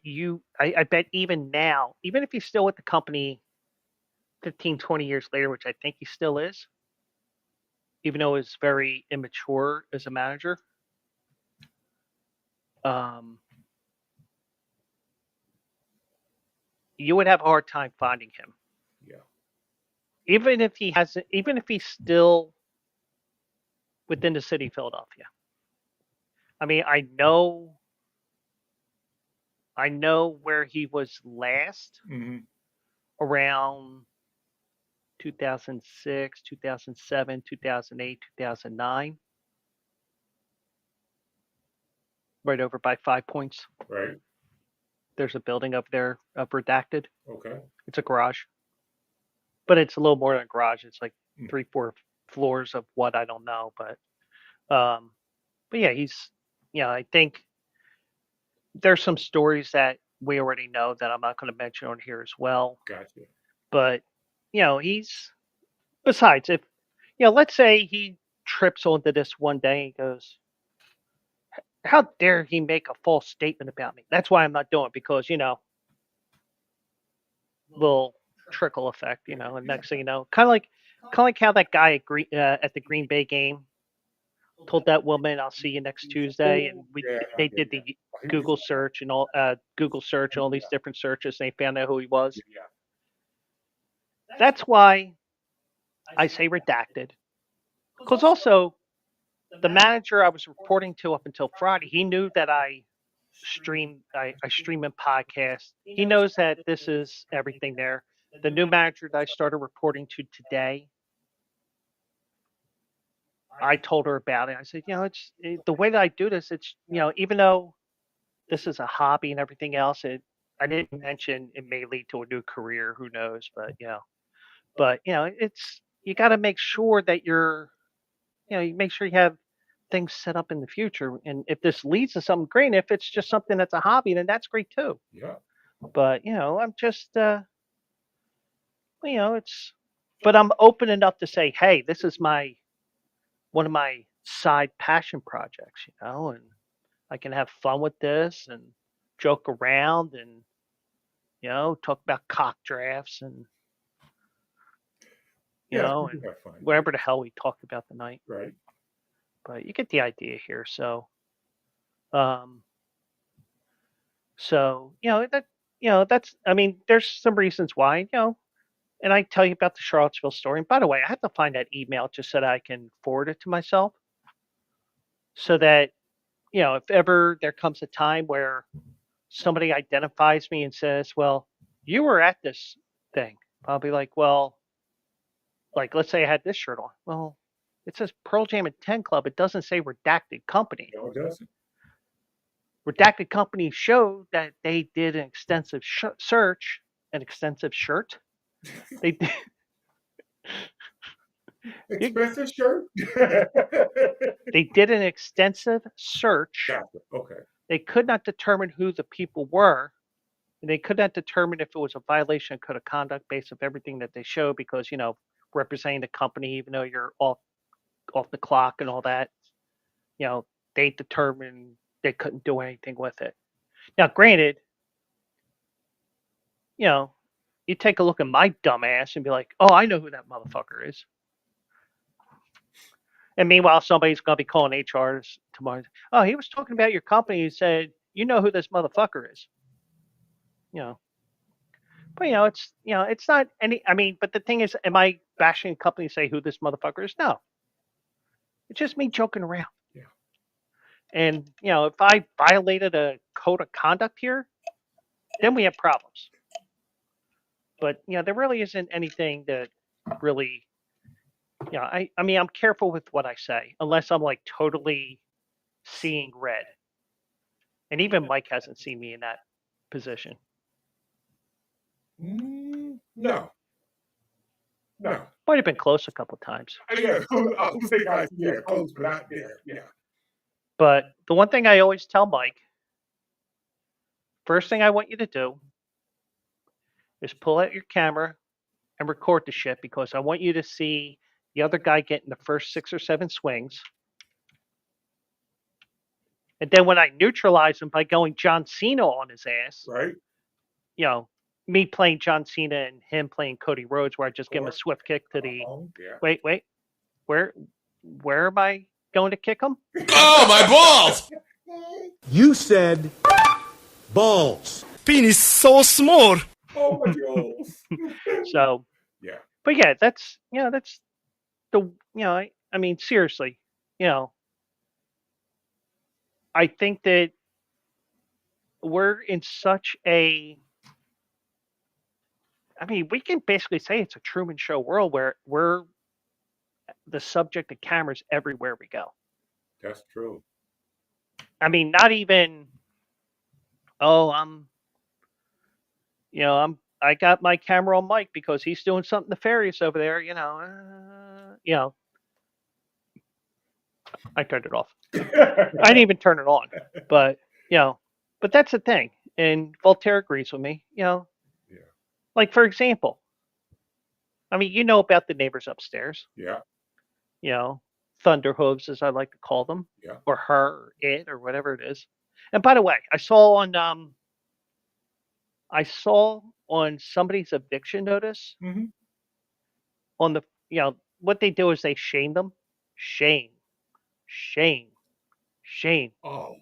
I bet even now, even if he's still with the company 15, 20 years later, which I think he still is, even though he's very immature as a manager, you would have a hard time finding him. Yeah. Even if he's still within the city of Philadelphia. I mean, I know where he was last, around 2006, 2007, 2008, 2009. Right over by 5 Points. Right. There's a building up there, Redacted. Okay. It's a garage. But it's a little more than a garage. It's like 3-4 floors of what I don't know. But yeah, he's, I think there's some stories that we already know that I'm not going to mention on here as well. Gotcha. But, he's, besides, if, let's say he trips onto this one day and goes, how dare he make a false statement about me? That's why I'm not doing it, because, little trickle effect, and next thing you know, kind of like how that guy at the Green Bay game told that woman, "I'll see you next Tuesday," and they did the Google search and all these different searches, and they found out who he was. Yeah. That's why I say redacted, because also the manager I was reporting to up until Friday, he knew that I stream and podcast. He knows that this is everything there. The new manager that I started reporting to today, I told her about it. I said, it's the way that I do this. It's, even though this is a hobby and everything else, I didn't mention it may lead to a new career. Who knows? But, it's, you got to make sure that you make sure you have things set up in the future. And if this leads to something great, and if it's just something that's a hobby, then that's great too. Yeah. But, I'm just, but I'm open enough to say, hey, this is one of my side passion projects, and I can have fun with this and joke around and, talk about cock drafts and, and whatever the hell we talked about tonight. Right. But you get the idea here. So, So, that's, I mean, there's some reasons why, and I tell you about the Charlottesville story. And by the way, I have to find that email just so that I can forward it to myself so that, if ever there comes a time where somebody identifies me and says, well, you were at this thing, I'll be like, well, like, let's say I had this shirt on. Well, it says Pearl Jam and 10 Club. It doesn't say Redacted Company. No, it doesn't. Redacted Company showed that they did an extensive search, an extensive shirt. They did. Expensive shirt? They did an extensive search. Gotcha. Okay. They could not determine who the people were. And they could not determine if it was a violation of code of conduct based on everything that they show because, representing the company, even though you're off the clock and all that, they determined they couldn't do anything with it. Now, granted, you take a look at my dumb ass and be like, oh, I know who that motherfucker is. And meanwhile, somebody's going to be calling HR tomorrow. Oh, he was talking about your company. He said, you know who this motherfucker is. But, it's not any, I mean, but the thing is, am I bashing a company to say who this motherfucker is? No. It's just me joking around. Yeah. And, if I violated a code of conduct here, then we have problems. But, there really isn't anything that really, I mean, I'm careful with what I say, unless I'm like totally seeing red. And even Mike hasn't seen me in that position. No. Might have been close a couple times. Yeah, I was saying, guys, yeah, close, but not there. Yeah. But the one thing I always tell Mike, first thing I want you to do is pull out your camera and record the shit because I want you to see the other guy getting the first 6 or 7 swings. And then when I neutralize him by going John Cena on his ass, Right. Me playing John Cena and him playing Cody Rhodes, where I just give him a swift kick to the. Yeah. Wait, where am I going to kick him? Oh, my balls! You said balls. Penis so small. Oh my balls. So. Yeah. But yeah, that's the I mean seriously, I think that we're in such a. I mean, we can basically say it's a Truman Show world where we're the subject of cameras everywhere we go. That's true. I mean, not even, oh, I got my camera on Mike because he's doing something nefarious over there, I turned it off. I didn't even turn it on, but, but that's the thing. And Voltaire agrees with me, Like, for example, I mean, about the neighbors upstairs. Yeah. Thunderhooves, as I like to call them. Yeah. Or her, or it, or whatever it is. And by the way, I saw on somebody's eviction notice, on the, what they do is they shame them. Shame. Oh.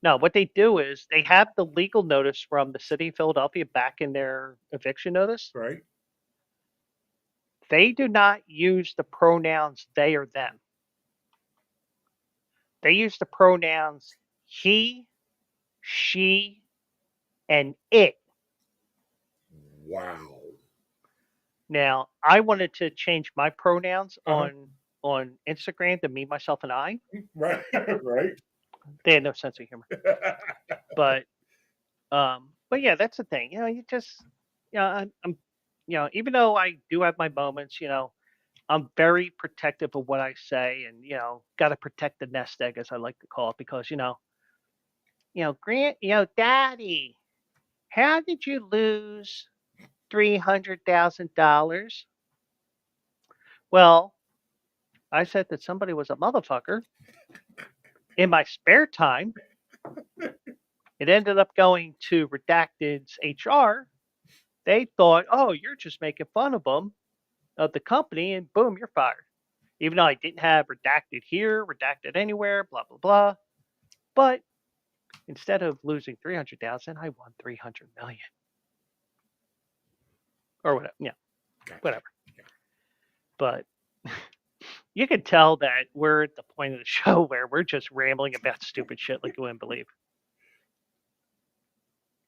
No, what they do is they have the legal notice from the city of Philadelphia back in their eviction notice. Right. They do not use the pronouns they or them. They use the pronouns he, she, and it. Wow. Now, I wanted to change my pronouns on Instagram to me, myself, and I. Right. Right. They had no sense of humor. But yeah, that's the thing. You just, I'm, even though I do have my moments, I'm very protective of what I say, and got to protect the nest egg, as I like to call it, because Grant, Daddy, how did you lose $300,000? Well, I said that somebody was a motherfucker. In my spare time, it ended up going to Redacted's HR. They thought, oh, you're just making fun of them, of the company, and boom, you're fired. Even though I didn't have Redacted here, Redacted anywhere, blah, blah, blah. But Instead of losing 300,000, I won 300 million. Or whatever. Yeah, Gotcha. whatever. Yeah. But you can tell that we're at the point of the show where we're just rambling about stupid shit like you wouldn't believe.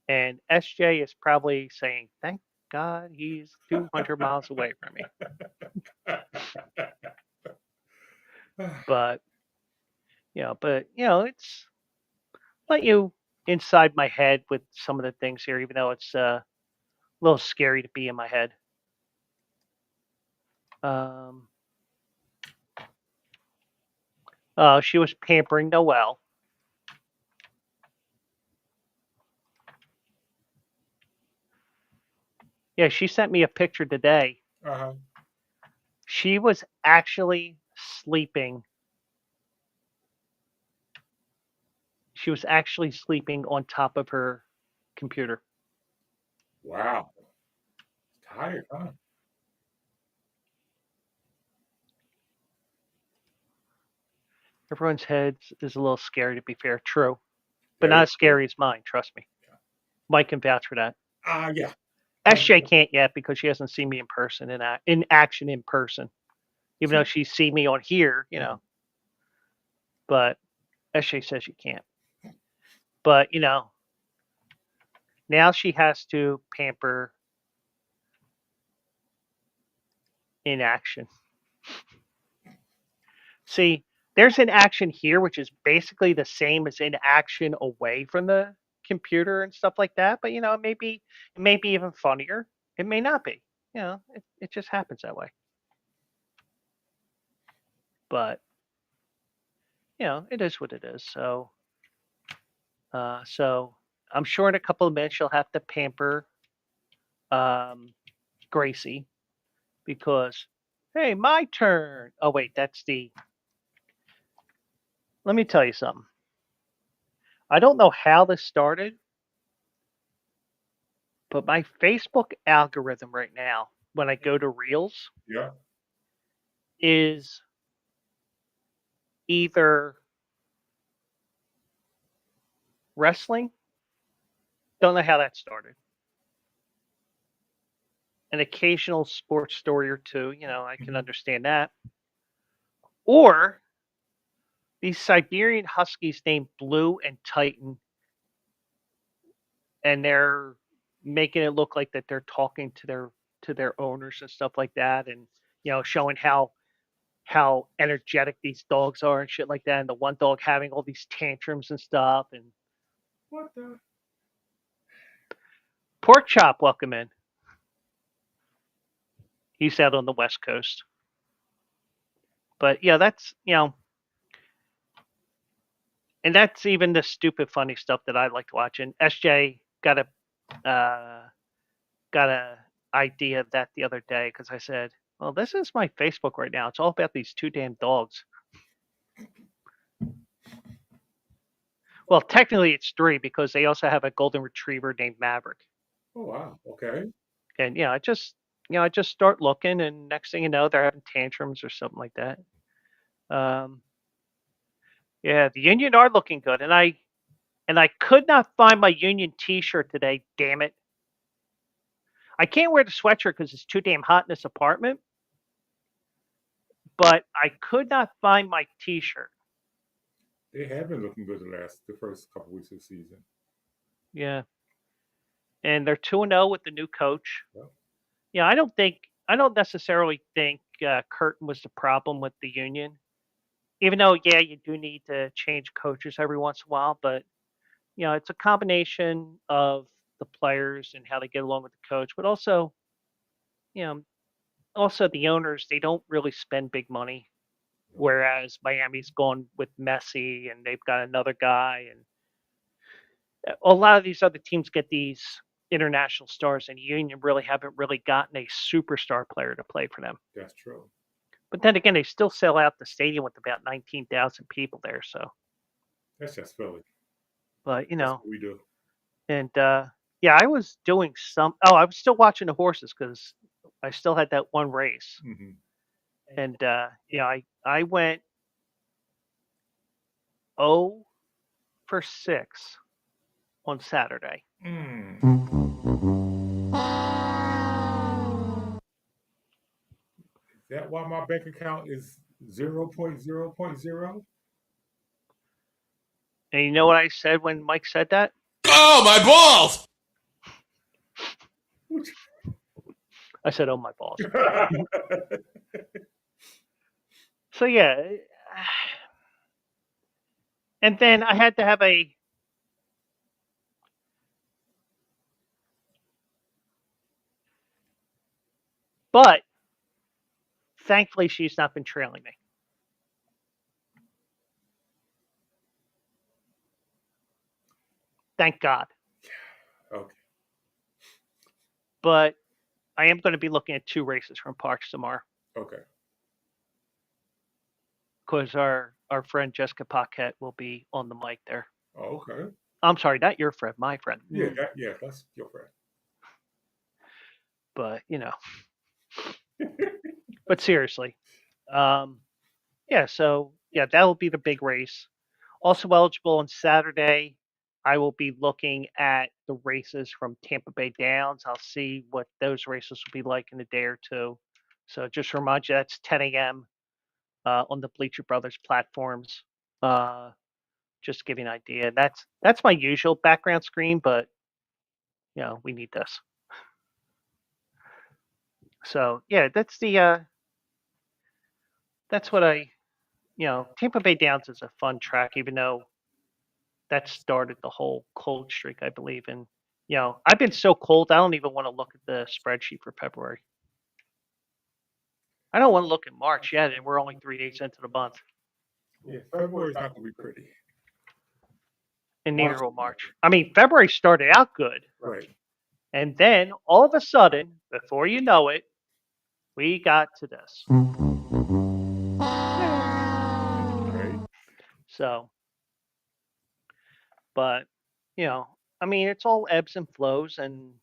And SJ is probably saying, thank God he's 200 miles away from me. But, it's let you inside my head with some of the things here, even though it's a little scary to be in my head. She was pampering Noelle. Yeah, she sent me a picture today. Uh-huh. She was actually sleeping. She was actually sleeping on top of her computer. Wow. Tired, huh? Everyone's head is a little scary, to be fair. True. But Very not as true. scary as mine, trust me. Yeah. Mike can vouch for that. Yeah. SJ can't yet because she hasn't seen me in person, in action in person. Even though she's seen me on here, But SJ says she can't. But, now she has to pamper in action. See, there's an action here, which is basically the same as in action away from the computer and stuff like that. But, it may be even funnier. It may not be. It just happens that way. But, it is what it is. So I'm sure in a couple of minutes she'll have to pamper Gracie because, hey, my turn. Oh, wait, let me tell you something. I don't know how this started, but my Facebook algorithm right now, when I go to Reels, Yeah. is either wrestling. Don't know how that started. An occasional sports story or two, I can understand that. Or these Siberian Huskies named Blue and Titan, and they're making it look like that they're talking to their owners and stuff like that, and showing how energetic these dogs are and shit like that, and the one dog having all these tantrums and stuff. And What the? Pork Chop, welcome in. He's out on the West Coast. But yeah, that's and that's even the stupid funny stuff that I like to watch. And SJ got a idea of that the other day because I said, well, this is my Facebook right now. It's all about these two damn dogs. Well, technically it's three because they also have a golden retriever named Maverick. Oh, wow. Okay. And I just start looking, and next thing you know, they're having tantrums or something like that. Yeah, the Union are looking good, and I could not find my Union T-shirt today. Damn it! I can't wear the sweatshirt because it's too damn hot in this apartment. But I could not find my T-shirt. They have been looking good the first couple weeks of the season. Yeah, and they're 2-0 with the new coach. Well, Yeah, I don't necessarily think Curtin was the problem with the Union. Even though, yeah, you do need to change coaches every once in a while, but it's a combination of the players and how they get along with the coach, but also, the owners, they don't really spend big money, whereas Miami's gone with Messi and they've got another guy, and a lot of these other teams get these international stars, and Union really haven't really gotten a superstar player to play for them. that's true. But then again, they still sell out the stadium with about 19,000 people there. So That's just Philly. But That's what we do. and yeah, I was doing some. Oh, I was still watching the horses because I still had that one race, Mm-hmm. and I went 0 for 6 on Saturday. Is that why my bank account is 0.0.0? And you know what I said when Mike said that? Oh, my balls! I said, "Oh my balls." So yeah, and then I had to have a. But thankfully, she's not been trailing me. Thank God. Okay. But I am going to be looking at 2 races from Parks tomorrow. Okay. Because our friend Jessica Paquette will be on the mic there. Oh, okay. I'm sorry, not your friend, my friend. Yeah, that's your friend. But but seriously, yeah. So yeah, that will be the big race. Also eligible on Saturday. I will be looking at the races from Tampa Bay Downs. I'll see what those races will be like in a day or two. So just remind you, that's 10 a.m. On the Bleacher Brothers platforms. Just to give you an idea. That's my usual background screen, but we need this. So yeah, that's what Tampa Bay Downs is a fun track, even though that started the whole cold streak, I believe. And I've been so cold, I don't even want to look at the spreadsheet for February. I don't want to look at March yet, and we're only 3 days into the month. Yeah, February's not gonna be pretty. And neither will March. I mean, February started out good. Right. And then all of a sudden, before you know it, we got to this. Right. So, but, I mean, it's all ebbs and flows, and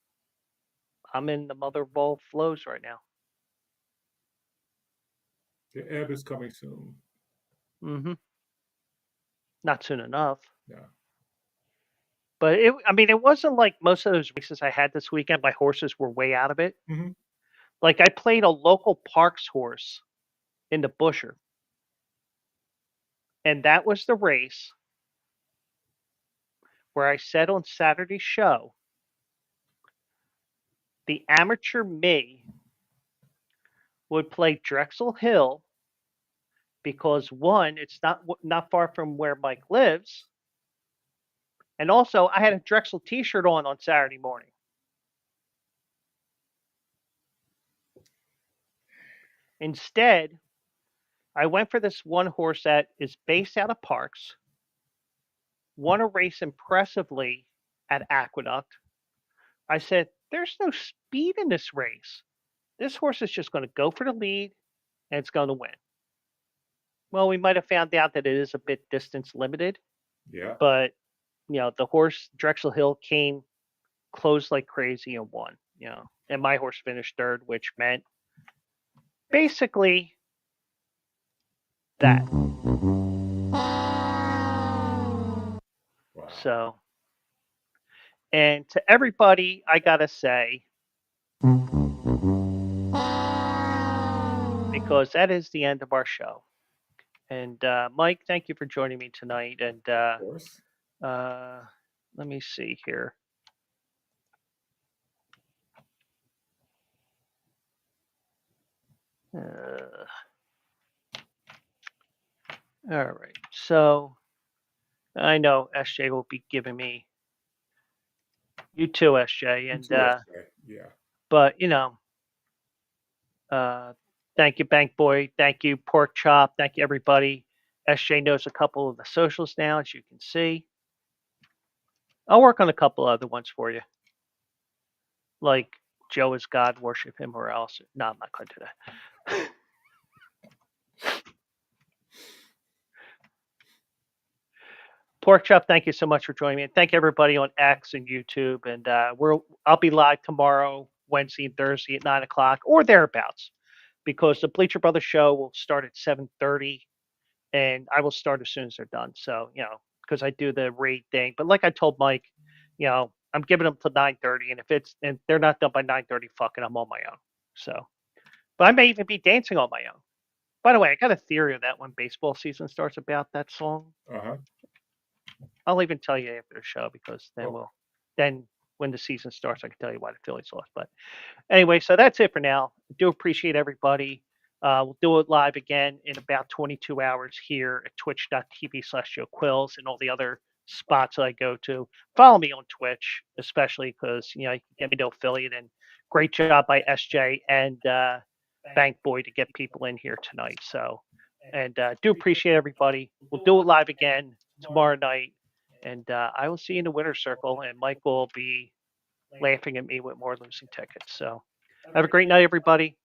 I'm in the mother of all flows right now. The ebb is coming soon. Mm-hmm. Not soon enough. Yeah. But it wasn't like most of those races I had this weekend. My horses were way out of it. Mm-hmm. Like I played a local Parks horse in the Busher. And that was the race where I said on Saturday's show, the amateur me would play Drexel Hill because one, it's not far from where Mike lives. And also I had a Drexel t-shirt on Saturday morning. Instead, I went for this one horse that is based out of Parks, won a race impressively at Aqueduct. I said, there's no speed in this race. This horse is just going to go for the lead, and it's going to win. Well, we might have found out that it is a bit distance limited. Yeah. But, the horse, Drexel Hill, came close like crazy and won, and my horse finished third, which meant basically that. Wow. So, and to everybody, I got to say, because that is the end of our show. And Mike, thank you for joining me tonight. And Of course. let me see here. All right. So I know SJ will be giving me you too, SJ. And yeah. but thank you, Bank Boy. Thank you, Pork Chop. Thank you, everybody. SJ knows a couple of the socials now, as you can see. I'll work on a couple other ones for you. Like Joe is God, worship him or else. No, I'm not going to do that. Pork Chop, thank you so much for joining me. And thank everybody on X and YouTube. And I'll be live tomorrow, Wednesday and Thursday at 9 o'clock or thereabouts, because the Bleacher Brothers show will start at 7:30, and I will start as soon as they're done. So because I do the raid thing. But like I told Mike, I'm giving them till 9:30, and if they're not done by 9:30, fucking, I'm on my own. So, but I may even be dancing on my own. By the way, I got a theory of that when baseball season starts about that song. I'll even tell you after the show because then when the season starts, I can tell you why the Phillies lost. But anyway, so that's it for now. I do appreciate everybody. We'll do it live again in about 22 hours here at twitch.tv/JoeQuills and all the other spots that I go to. Follow me on Twitch, especially because, you can get me to affiliate. And great job by SJ and Bank Boy to get people in here tonight. So, and do appreciate everybody. We'll do it live again tomorrow night. And I will see you in the winner's circle. And Mike will be laughing at me with more losing tickets. So have a great night, everybody.